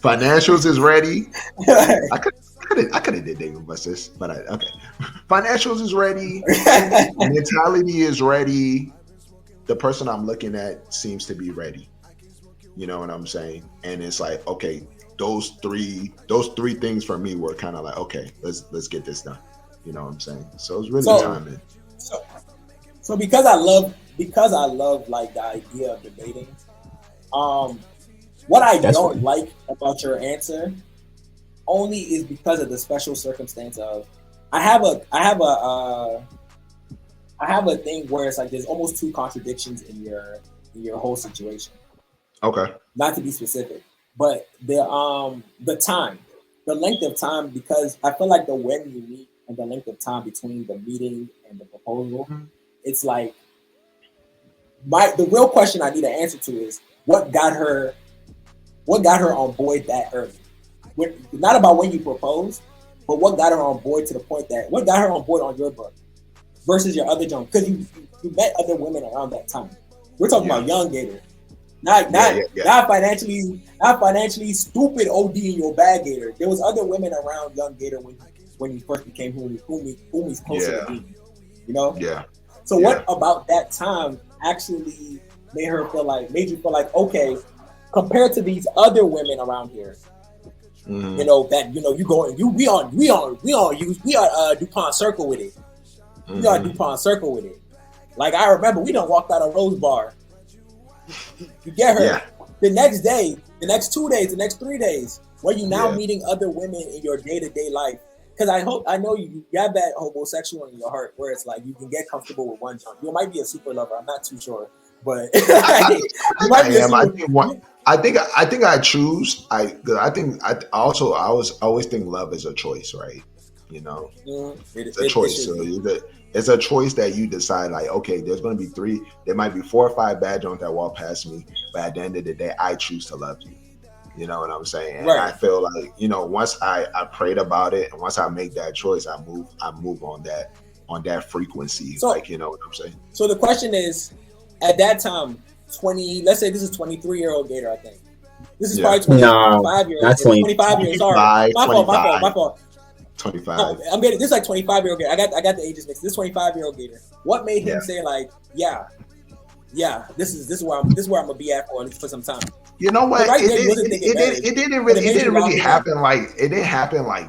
Financials is ready. I could have did David Buster's, but okay. Financials is ready. Mentality is ready. The person I'm looking at seems to be ready. You know what I'm saying? And it's like, okay, those three things for me were kind of like, okay, let's get this done. You know what I'm saying? So it's really timing. So because I love like the idea of debating, what I don't like about your answer only is because of the special circumstance of I have a thing where it's like there's almost two contradictions in your whole situation. Okay. Not to be specific, but the length of time, because I feel like the when you meet and the length of time between the meeting and the proposal, it's like the real question I need an answer to is what got her on board that early. Not about when you proposed, but what got her on board to the point that what got her on board on your book versus your other jump, because you met other women around that time. We're talking about young Gator. Not financially stupid OD in your bag Gator. There was other women around young Gator when he first became whom he's closer to being. You know? Yeah. So what about that time actually made you feel like, okay, compared to these other women around here, you know, that, you know, we are DuPont Circle with it. We are DuPont Circle with it. Like, I remember we done walked out of Rose Bar. You get her. The next day, the next 2 days, the next 3 days, where you now meeting other women in your day-to-day life. Because I know you have that homosexual in your heart where it's like you can get comfortable with one jump. You might be a super lover. I'm not too sure, but you might be I think I choose. I always think love is a choice, right? You know, it's a choice. It's a choice that you decide, like, okay, there's going to be 3. There might be 4 or 5 bad joints that walk past me, but at the end of the day, I choose to love you. You know what I'm saying? And I feel like, you know, once I prayed about it, and once I make that choice, I move on that frequency. So, like, you know what I'm saying? So the question is, at that time, let's say this is 23-year-old Gator, I think. This is probably 25 years old. 25 years. Sorry, my fault. 25. I'm getting this is like 25-year-old Gator. I got the ages mixed. This 25-year-old Gator. What made him say like, this is where I'm gonna be at for some time? You know what? It didn't really happen like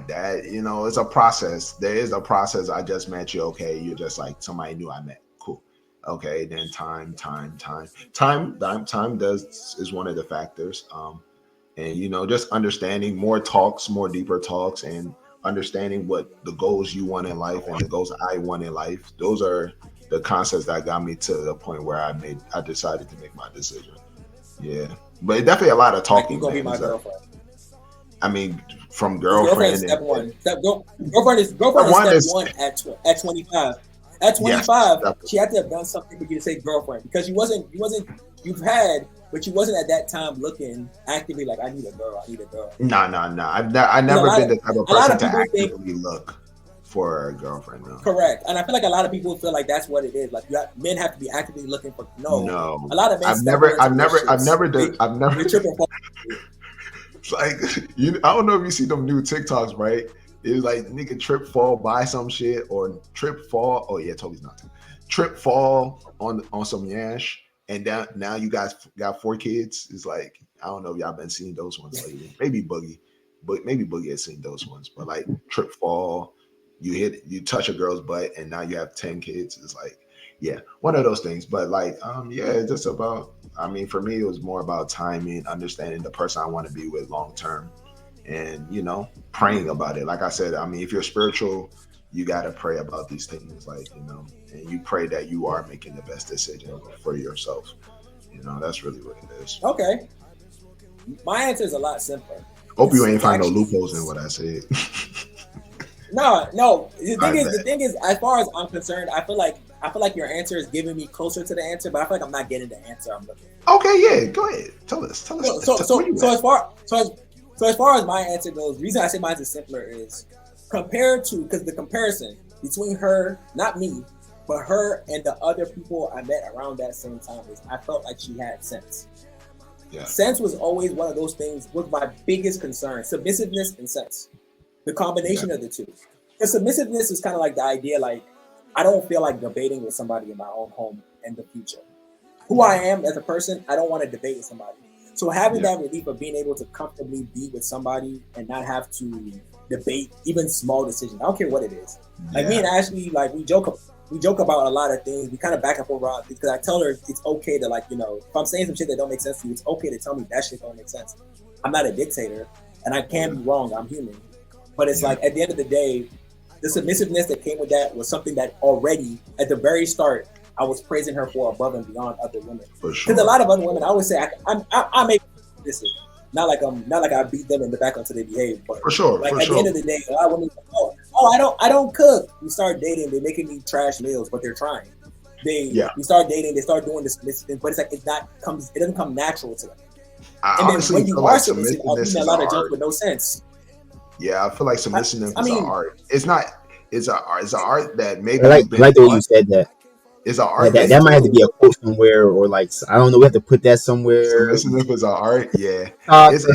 that. You know, it's a process. There is a process. I just met you. Okay, you're just like somebody new I met. Cool. Okay, then time is one of the factors. And you know, just understanding more deeper talks, and understanding what the goals you want in life and the goals I want in life. Those are the concepts that got me to the point where I decided to make my decision. Yeah, but definitely a lot of talking. Like, you gonna be my girlfriend? I mean, from girlfriend. Step one. Girlfriend is step one at 25. At 25, she had to have done something for you to say girlfriend, because but you wasn't at that time looking actively like, I need a girl. No. I've never been the type of person to actively look for a girlfriend. No. Correct. And I feel like a lot of people feel like that's what it is. Like, men have to be actively looking for. No. A lot of men. I've never. It's like, I don't know if you see them new TikToks, right? It's like, nigga, trip, fall, buy some shit, or trip, fall. Oh yeah, Toby's not. Trip, fall on some yash, and now you guys got 4 kids. It's like, I don't know if y'all been seeing those ones lately. Maybe Boogie has seen those ones, but like trip, fall, you touch a girl's butt, and now you have 10 kids. It's like, yeah, one of those things. But like, it's just about. I mean, for me, it was more about timing, understanding the person I want to be with long term. And, you know, praying about it. Like I said, I mean, if you're spiritual, you got to pray about these things, like, you know, and you pray that you are making the best decision for yourself. You know, that's really what it is. Okay. My answer is a lot simpler. Hope you ain't find no loopholes in what I said. No. The thing is, as far as I'm concerned, I feel like your answer is giving me closer to the answer, but I feel like I'm not getting the answer I'm looking for. Okay, yeah, go ahead. Tell us. So as far as my answer goes, the reason I say mine is simpler is because the comparison between her, not me, but her and the other people I met around that same time is I felt like she had sense. Yeah. Sense was always one of those things, was my biggest concern. Submissiveness and sense. The combination of the two. The submissiveness is kind of like the idea, like, I don't feel like debating with somebody in my own home in the future. Who I am as a person, I don't want to debate with somebody. So having that relief of being able to comfortably be with somebody and not have to debate even small decisions. I don't care what it is. Like me and Ashley, like we joke about a lot of things. We kind of back up over because I tell her it's okay to, like, you know, if I'm saying some shit that don't make sense to you, it's okay to tell me that shit don't make sense. I'm not a dictator and I can be wrong. I'm human. But it's like, at the end of the day, the submissiveness that came with that was something that already at the very start I was praising her for above and beyond other women. For sure. Because a lot of other women, I always say I make this. Not like I beat them in the back until they behave, but for sure. Like for at sure. the end of the day, a lot of women like, oh, I don't cook. We start dating, they're making me trash meals, but they're trying. We start dating, they start doing this, but it's like it doesn't come natural to them. And then when you are submissive, I'll give a lot of jokes with no sense. Yeah, I feel like submissiveness is an art. It's not. It's an art that maybe. I like the way you said that. It's an art. That might have to be a quote somewhere, or like I don't know. We have to put that somewhere. Submissiveness is an art. Yeah, it's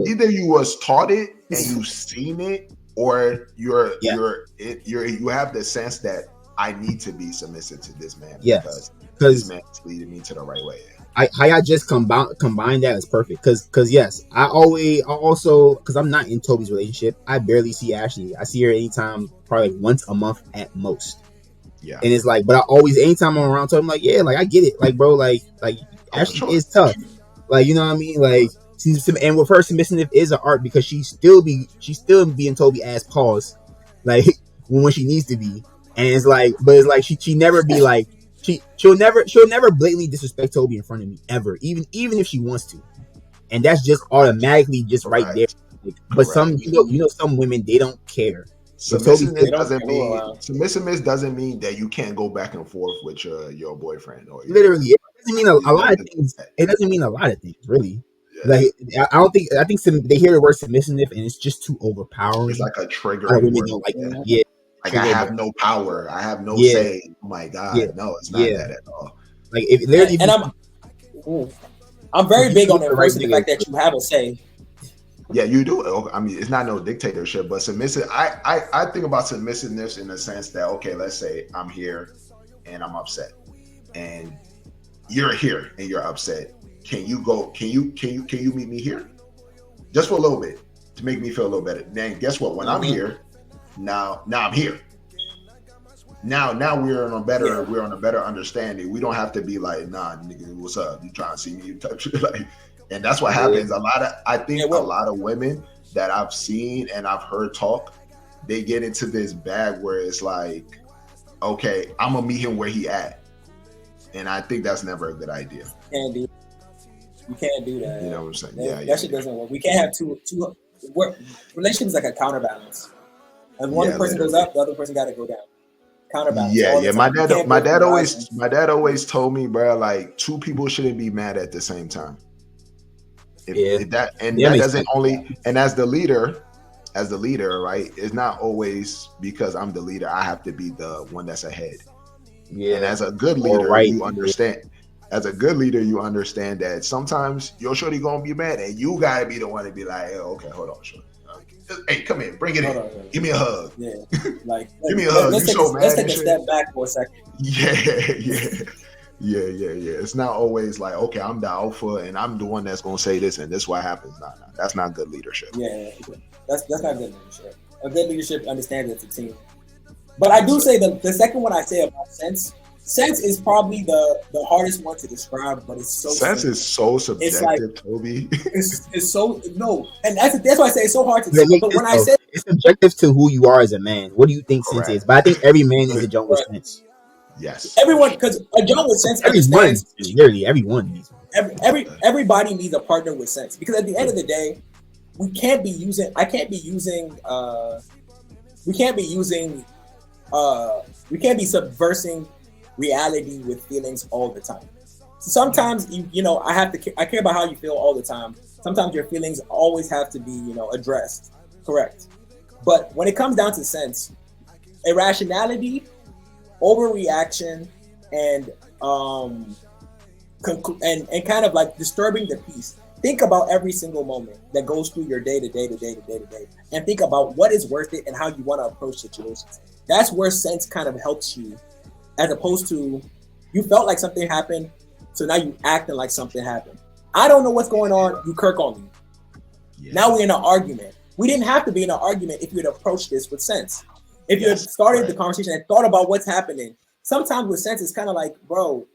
either you was taught it and you've seen it, or you have the sense that I need to be submissive to this man because this man is leading me to the right way. How y'all just combine that is perfect. Cause yes, I also because I'm not in Toby's relationship. I barely see Ashley. I see her anytime, probably like once a month at most. Yeah. And it's like, but I always, anytime I'm around Toby, I'm like, yeah, like I get it, like bro, like Ashley is tough, like you know what I mean, like and with her submissive is an art because she's still being Toby ass pause, like when she needs to be, and it's like, but it's like she never be like. She'll never blatantly disrespect Toby in front of me ever, even if she wants to, and that's just automatically just right there. Like, but some some women, they don't care. Submissiveness doesn't mean that you can't go back and forth with your boyfriend or literally. It doesn't mean a lot of things. It doesn't mean a lot of things, really. Yeah. Like I think they hear the word submissive and it's just too overpowering. It's like a trigger. Women don't like that. Yeah. Like I have no power. I have no say. Oh my God. No, it's not that at all. Like if literally, and I'm very big on embracing the fact that you have a say. Yeah, you do. I mean, it's not no dictatorship, but submissive. I think about submissiveness in the sense that, okay, let's say I'm here and I'm upset, and you're here and you're upset. Can you meet me here, just for a little bit, to make me feel a little better? Then guess what? When I'm here, now I'm here. Now we're on a better understanding. We don't have to be like, nah, nigga, what's up? You trying to see me type shit, like. And that's what happens. A lot of women that I've seen and I've heard talk, they get into this bag where it's like, okay, I'm gonna meet him where he at, and I think that's never a good idea. You can't do that. You know what I'm saying? That shit doesn't work. We can't have two. Relationship is like a counterbalance. If one person goes up, the other person got to go down. Counterbalance. Yeah. My dad always told me, bro, like two people shouldn't be mad at the same time. That doesn't only, and as the leader, right? It's not always because I'm the leader. I have to be the one that's ahead. Yeah. And as a good leader, you understand. As a good leader, you understand that sometimes your shorty gonna be mad, and you gotta be the one to be like, hey, okay, hold on, shorty. Hey, come here, bring it in. Give me a hug. Yeah, like give me a hug. Let's take a step back for a second. Yeah. It's not always like, okay, I'm the alpha and I'm the one that's gonna say this and this is what happens. Nah, that's not good leadership. Yeah, that's not good leadership. A good leadership understands it's a team. But I do say the second one I say about sense is probably the hardest one to describe, but it's so sense is so subjective, it's like, Toby. It's so and that's why I say it's so hard to say. But when I say it's subjective to who you are as a man, what do you think sense is? But I think every man needs a jump with sense. Yes, everyone, because a jump with sense understands. Literally, everyone needs one. Everybody needs a partner with sense, because at the end of the day, we can't be subversing reality with feelings all the time. So sometimes I care about how you feel all the time. Sometimes your feelings always have to be addressed, correct? But when it comes down to sense, irrationality, overreaction, and kind of like disturbing the peace. Think about every single moment that goes through your day to day, and think about what is worth it and how you want to approach situations. That's where sense kind of helps you, as opposed to you felt like something happened, so now you acting like something happened. I don't know what's going on. You kirk on me. Yeah. Now we're in an argument. We didn't have to be in an argument if you had approached this with sense. If you had started the conversation and thought about what's happening. Sometimes with sense, it's kind of like, bro,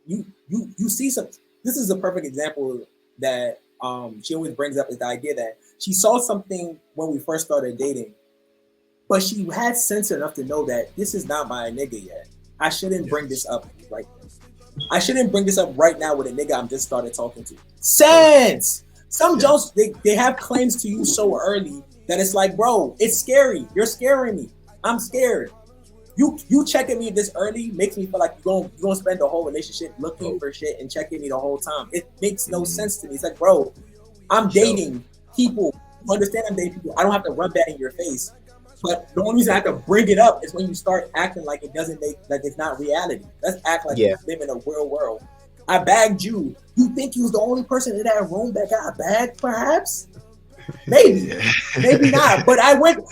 you see some. This is a perfect example that she always brings up, is the idea that she saw something when we first started dating, but she had sense enough to know that this is not my nigga yet. I shouldn't bring this up right now. I shouldn't bring this up right now with a nigga I'm just started talking to. Sense! Some Jones, they have claims to you so early that it's like, bro, it's scary. You're scaring me. I'm scared. You checking me this early makes me feel like you're gonna spend the whole relationship looking for shit and checking me the whole time. It makes no sense to me. It's like, bro, I'm dating people. You understand I'm dating people. I don't have to rub that in your face. But the only reason I have to bring it up is when you start acting like it doesn't make, like it's not reality. Let's act like we live in a real world. I bagged you. You think you was the only person in that room that got bagged, perhaps? Maybe. Maybe not. But I went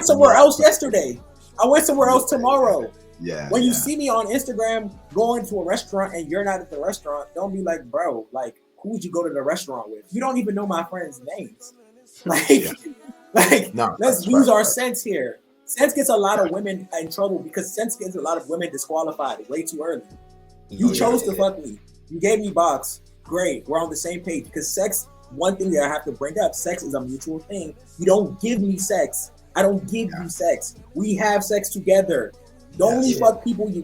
somewhere else yesterday. I went somewhere else tomorrow. Yeah. When you see me on Instagram going to a restaurant and you're not at the restaurant, don't be like, bro, like, who would you go to the restaurant with? You don't even know my friends' names. Let's use our sense here. Sense gets a lot of women in trouble because sense gets a lot of women disqualified way too early. You chose to fuck me. You gave me box. Great. We're on the same page because sex, one thing that I have to bring up, sex is a mutual thing. You don't give me sex. I don't give you sex. We have sex together. Only fuck people you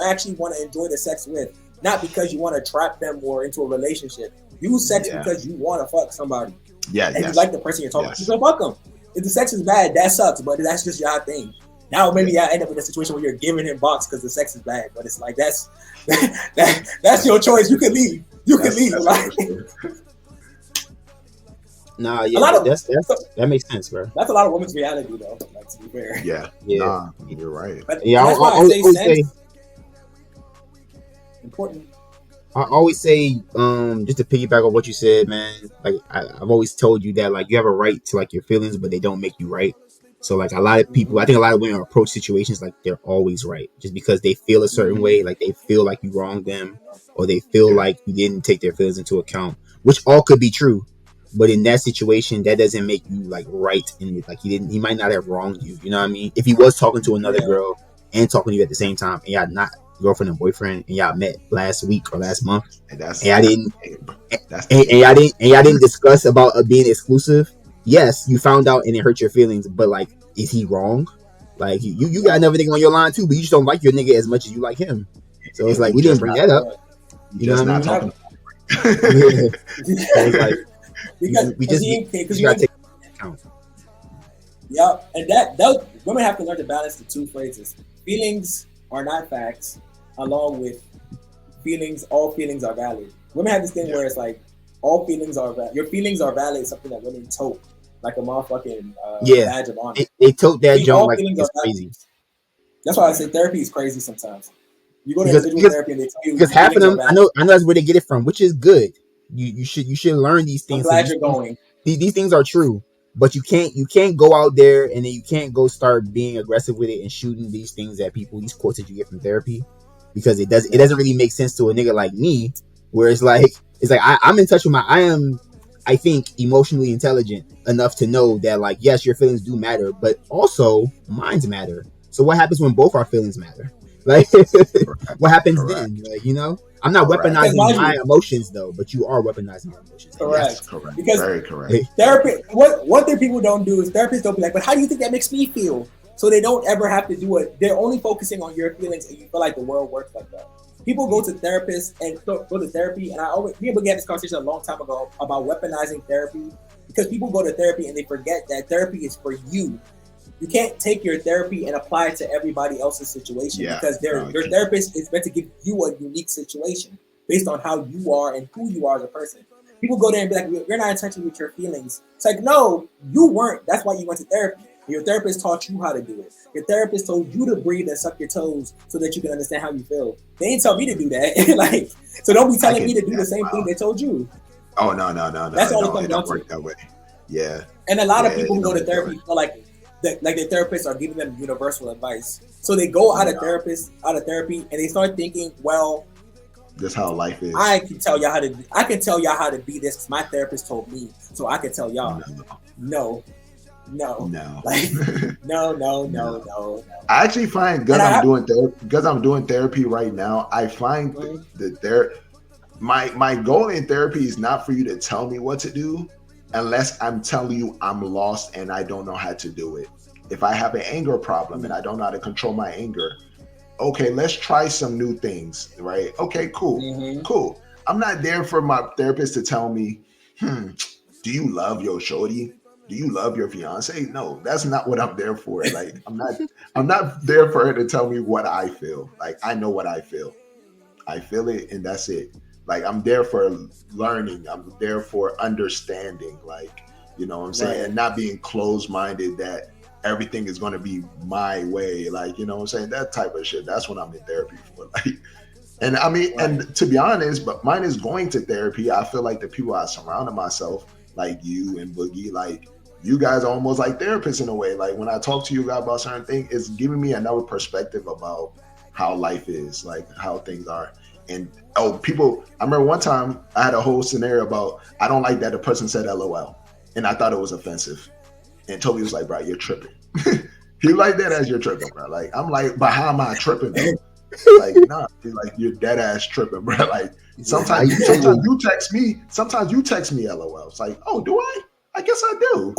actually want to enjoy the sex with, not because you want to trap them or into a relationship. Use sex because you want to fuck somebody. And you like the person you're talking to, so fuck them. If the sex is bad, that sucks, but that's just your thing. Now maybe I end up in a situation where you're giving him box because the sex is bad, but it's like that's your choice. You can leave. You can leave. Nah, that makes sense, bro. That's a lot of women's reality, though. Like, to be fair. Yeah. Nah, you're right. But that's why I say sense. Important. I always say, just to piggyback on what you said, man. Like I've always told you that, like, you have a right to like your feelings, but they don't make you right. So like a lot of people, I think a lot of women approach situations like they're always right, just because they feel a certain way, like they feel like you wronged them, or they feel like you didn't take their feelings into account, which all could be true. But in that situation, that doesn't make you like right in it. Like he might not have wronged you. You know what I mean? If he was talking to another girl and talking to you at the same time, and y'all not girlfriend and boyfriend, and y'all met last week or last month, and y'all didn't discuss about being exclusive. Yes, you found out and it hurt your feelings, but like, is he wrong? Like you got another thing on your line too, but you just don't like your nigga as much as you like him. So it's like we didn't bring that up. You know what I mean? So it's like. Because you gotta take account. Yeah, and that women have to learn to balance the two phrases. Feelings are not facts, along with feelings. All feelings are valid. Women have this thing where it's like all feelings are valid. Your feelings are valid is something that women tote like a motherfucking badge of honor. They tote that joint like it's crazy. That's why I say therapy is crazy sometimes. You go to individual therapy and they tell you because half of them, I know that's where they get it from, which is good. You should learn these things. I'm glad you're going. These things are true, but you can't go out there and then you can't go start being aggressive with it and shooting these things at people. These quotes that you get from therapy, because it doesn't really make sense to a nigga like me, where it's like I'm in touch with I think emotionally intelligent enough to know that like, yes, your feelings do matter, but also minds matter. So what happens when both our feelings matter? Like, what happens then? Like, you know. I'm not weaponizing my emotions though, but you are weaponizing your emotions. Correct. Yes, correct. Because very correct. Therapy. One thing people don't do is therapists don't be like, but how do you think that makes me feel? So they don't ever have to do it. They're only focusing on your feelings, and you feel like the world works like that. People go to therapists and go to therapy, and we had this conversation a long time ago about weaponizing therapy, because people go to therapy and they forget that therapy is for you. You can't take your therapy and apply it to everybody else's situation because your therapist is meant to give you a unique situation based on how you are and who you are as a person. People go there and be like, you're not in touch with your feelings. It's like, no, you weren't. That's why you went to therapy. Your therapist taught you how to do it. Your therapist told you to breathe and suck your toes so that you can understand how you feel. They didn't tell me to do that. So don't be telling me to do the same thing they told you. Oh, no. That's all it don't work that way. Yeah. And a lot of people who go to therapy feel like their therapists are giving them universal advice. So they go out of therapy and they start thinking, well, this how life is. I can tell y'all how to be this because my therapist told me. So I can tell y'all. No. Like, no. I actually find because I'm doing therapy right now, I find that my goal in therapy is not for you to tell me what to do, unless I'm telling you I'm lost and I don't know how to do it. If I have an anger problem and I don't know how to control my anger, okay, let's try some new things, right? Okay, cool, Mm-hmm. cool. I'm not there for my therapist to tell me, do you love your shorty? Do you love your fiance? No, that's not what I'm there for. Like, I'm not there for her to tell me what I feel. Like, I know what I feel. I feel it, and that's it. Like, I'm there for learning. I'm there for understanding. Like, you know what I'm saying? Right. And not being closed-minded that everything is going to be my way. Like, you know what I'm saying? That type of shit. That's what I'm in therapy for. Like, and I mean, Right. and to be honest, but mine is going to therapy. I feel like the people I surrounded myself, like you and Boogie, like, you guys are almost like therapists in a way. Like, when I talk to you guys about certain things, it's giving me another perspective about how life is, like how things are. And people, I remember one time I had a whole scenario about, I don't like that the person said LOL, and I thought it was offensive. And Toby was like, bro, you're tripping. He like that as you're tripping, bro. Like, I'm like, but how am I tripping? Like, nah, he's like, you're dead ass tripping, bro. Like, sometimes you text me LOL. It's like, oh, do I guess I do.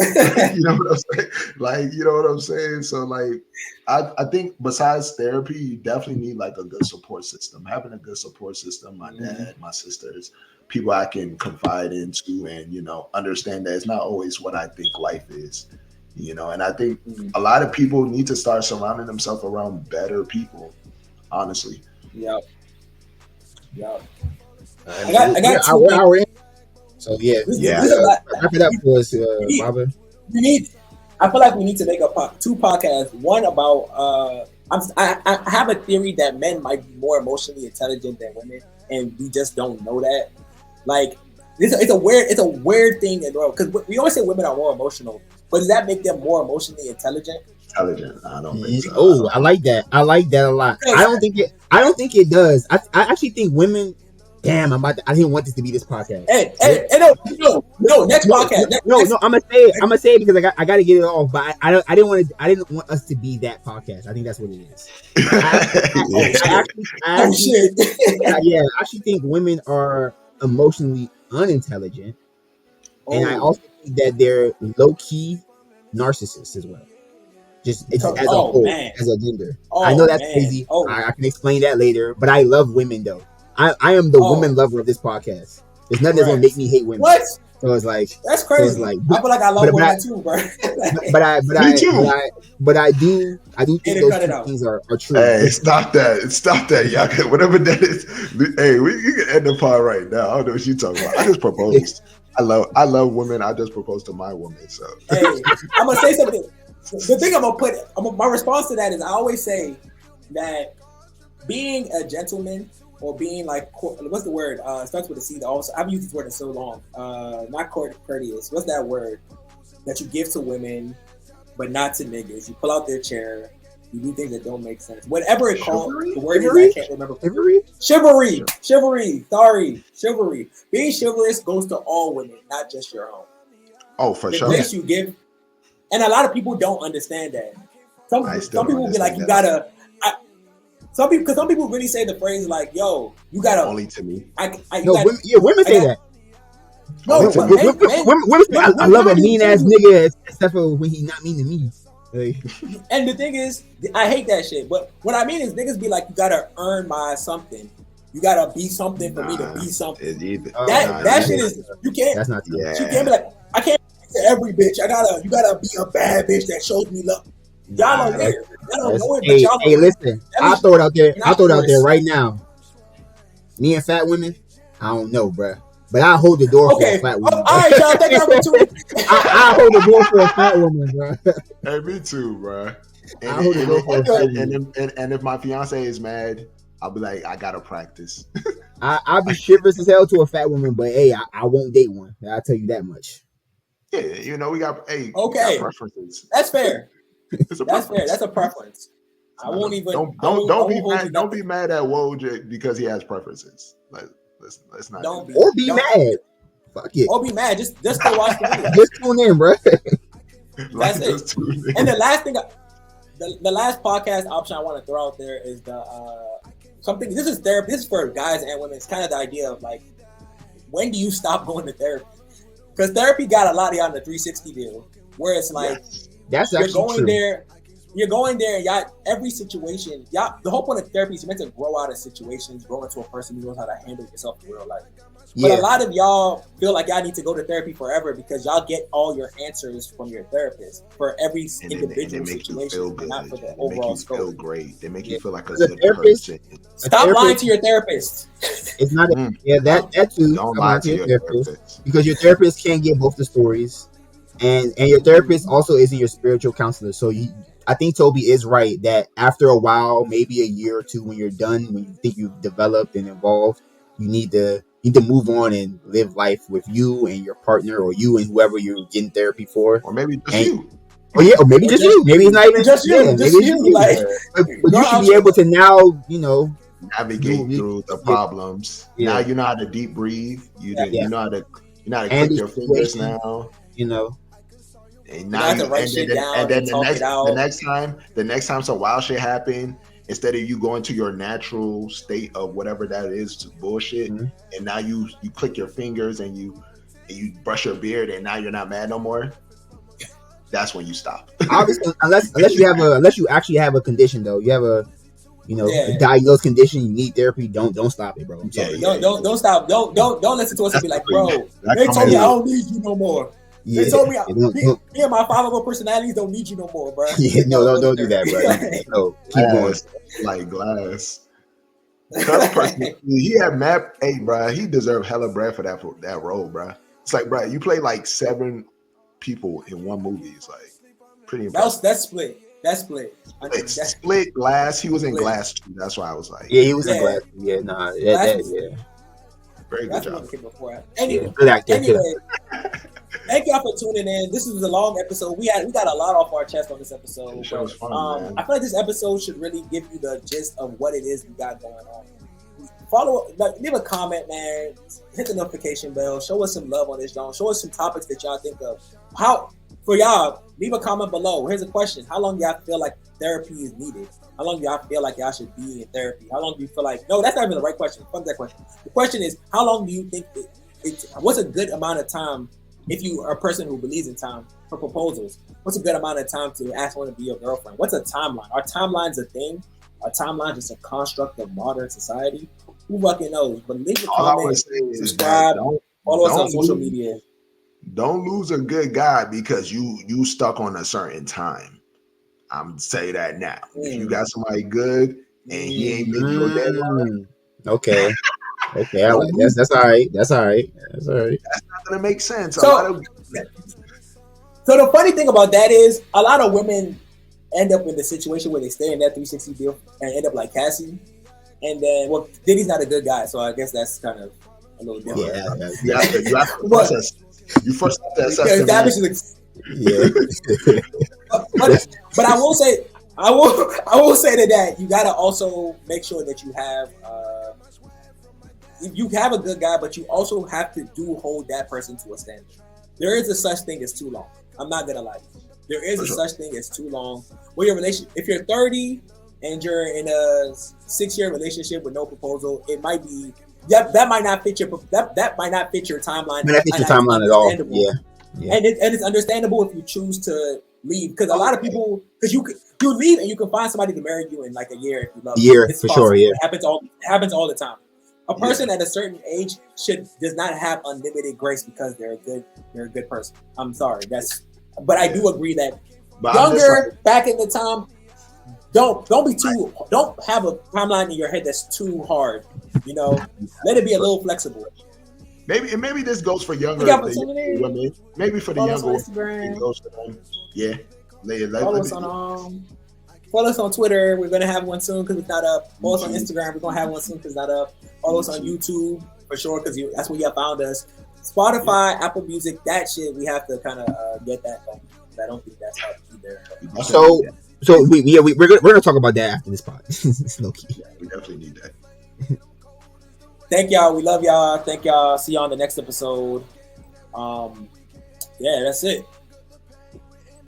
You know what I'm saying? Like, you know what I'm saying? So, like, I think besides therapy, you definitely need like a good support system. Having a good support system, my dad, my sisters, people I can confide into, and, you know, understand that it's not always what I think life is. You know, and I think a lot of people need to start surrounding themselves around better people. Honestly. Yep. I got two things. So yeah, wrap it up for us, Baba. I feel like we need to make two podcasts. One about I have a theory that men might be more emotionally intelligent than women, and we just don't know that. Like, it's a weird thing in the world, because we always say women are more emotional, but does that make them more emotionally intelligent? I don't think so. Oh, I like that a lot. I don't think it does. I actually think women. Damn, I didn't want this to be this podcast. Hey, no, next podcast. No, I'm gonna say it because I got to get it off. But I didn't want us to be that podcast. I think that's what it is. I actually think women are emotionally unintelligent, and I also think that they're low key narcissists as well. Just as a whole, as a gender. I know that's crazy. I can explain that later. But I love women though. I am the woman lover of this podcast. There's nothing that's gonna make me hate women. What? So it's like, that's crazy. So it's like, I feel like I love women too, bro. But I do think those two things are true. Hey, stop that, y'all. Whatever that is. Hey, you can end the pod right now. I don't know what you talking about. I just proposed. I love women. I just proposed to my woman. So hey, I'm gonna say something. The thing my response to that is, I always say that being a gentleman, or being like, what's the word? It starts with a C. Also, I've used this word in so long. Not courteous. What's that word that you give to women, but not to niggas? You pull out their chair. You do things that don't make sense. Whatever it called, the word is, I can't remember. Chivalry. Sorry, chivalry. Being chivalrous goes to all women, not just your own. Oh, for sure. The grace you give, and a lot of people don't understand that. Some people will be like, you gotta. Some people really say the phrase like, "Yo, you gotta." Only to me. Women say that. No, women say, I love a mean ass nigga, except for when he not mean to me. And the thing is, I hate that shit. But what I mean is, niggas be like, you gotta earn my something. You gotta be something for me to be something. That shit is, you can't. That's not. You can't be like, I can't be to every bitch. You gotta be a bad bitch that shows me love. Y'all don't know it. Hey, listen. I'll throw it out there right now. Me and fat women, I don't know, bruh. But I hold the door for a fat woman. All right, y'all. Take that opportunity. I hold the door for a fat woman, bro. Hey, me too, bro. And if my fiance is mad, I'll be like, I gotta practice. I'll be shivers as hell to a fat woman, but hey, I won't date one. I'll tell you that much. Yeah, you know we got we got preferences. That's fair. That's fair. That's a preference. I won't even. Don't be mad at Woj because he has preferences. Let's not. Or be mad. Fuck it. Or be mad. Just go watch the video. Just tune in, bro. That's it. And the last thing, the last podcast option I want to throw out there is something. This is therapy. This is for guys and women. It's kind of the idea of like, when do you stop going to therapy? Because therapy got a lot of y'all on the 360 deal, where it's like. Yes. That's you're actually going true. there. you're going there, y'all. Every situation, y'all. The whole point of therapy is you're meant to grow out of situations, grow into a person who knows how to handle yourself in real life. But a lot of y'all feel like y'all need to go to therapy forever because y'all get all your answers from your therapist for every individual situation, not for the overall scope. Feel great. They make you feel like a good person. Stop lying to your therapist. It's not. That too. Don't lie to your therapist because your therapist can't get both the stories, and your therapist also isn't your spiritual counselor. So I think Toby is right that after a while, maybe a year or two, when you're done, when you think you've developed and evolved, you need to move on and live life with you and your partner, or you and whoever you're getting therapy for, or maybe just you. Or maybe just you. Maybe it's not even just you. Maybe just you. Like, but you should be able to now, navigate through the problems. Yeah. Now you know how to deep breathe. You know how to click your fingers now. And now you have to write shit down and then the next time some wild shit happen, instead of you going to your natural state of whatever that is, bullshit, and now you click your fingers and you brush your beard, and now you're not mad no more. That's when you stop. Obviously, unless you actually have a condition, though, you have a diagnosed condition, you need therapy. Don't stop it, bro. I'm sorry. Don't stop. Don't listen to us and be like, bro, they told me I don't need you no more. They told me me and my 5 personalities don't need you no more, bro. Yeah, don't do that, bro. No, keep going. Like Glass. Person, he had map. Hey, bro, he deserved hella bread for that role, bro. It's like, bro, you play like 7 people in one movie. It's like pretty impressive. That's Split. Split, Glass. He was in Glass too. That's why I was like, he was in Glass. Yeah, nah, very good job. Anyway, good acting. Thank y'all for tuning in. This was a long episode. We got a lot off our chest on this episode. The show was fun, man. I feel like this episode should really give you the gist of what it is we got going on. Leave a comment, man. Hit the notification bell. Show us some love on this, John. Show us some topics that y'all think of. For y'all, leave a comment below. Here's a question: how long do y'all feel like therapy is needed? How long do y'all feel like y'all should be in therapy? How long do you feel like? No, that's not even the right question. Fuck that question. The question is, how long do you think what's a good amount of time? If you are a person who believes in time for proposals, what's a good amount of time to ask someone to be your girlfriend? What's a timeline? Are timelines a thing? Are timelines just a construct of modern society? Who fucking knows? But leave a comment, subscribe, follow us on social media. Don't lose a good guy because you stuck on a certain time. I'm say that now. If you got somebody good and he ain't making your deadline. Okay. Okay, that's all right. That's all right. That's not gonna make sense. So the funny thing about that is a lot of women end up in the situation where they stay in that 360 deal and end up like Cassie. And then, Diddy's not a good guy, so I guess that's kind of a little different. You first have to assess but I will say that you gotta also make sure that you have. You have a good guy, but you also have to hold that person to a standard. There is a such thing as too long. I'm not gonna lie to you. There is such thing as too long. Well, your relationship, if you're 30 and you're in a 6-year relationship with no proposal, it might be that might not fit your that might not fit your timeline. Might not fit your timeline at all. Yeah. And it's understandable if you choose to leave, because a lot of people, because you leave and you can find somebody to marry you in like a year if you love. It's for sure. Yeah, it happens all the time. A person at a certain age does not have unlimited grace because they're a good person. I'm sorry, but I do agree that younger back in the time, don't have a timeline in your head that's too hard. Let it be a little flexible. Maybe this goes for younger women. Maybe for the younger women, it goes for them. Yeah. Follow us on Twitter. We're gonna have one soon because it's not up. Follow us on Instagram. We're gonna have one soon because it's not up. Follow us on YouTube for sure because that's where you found us. Spotify, Apple Music, that shit we have to kind of get that going. I don't think that's up either. So we're gonna talk about that after this pod. Low key. Yeah, we definitely need that. Thank y'all. We love y'all. Thank y'all. See y'all on the next episode. That's it.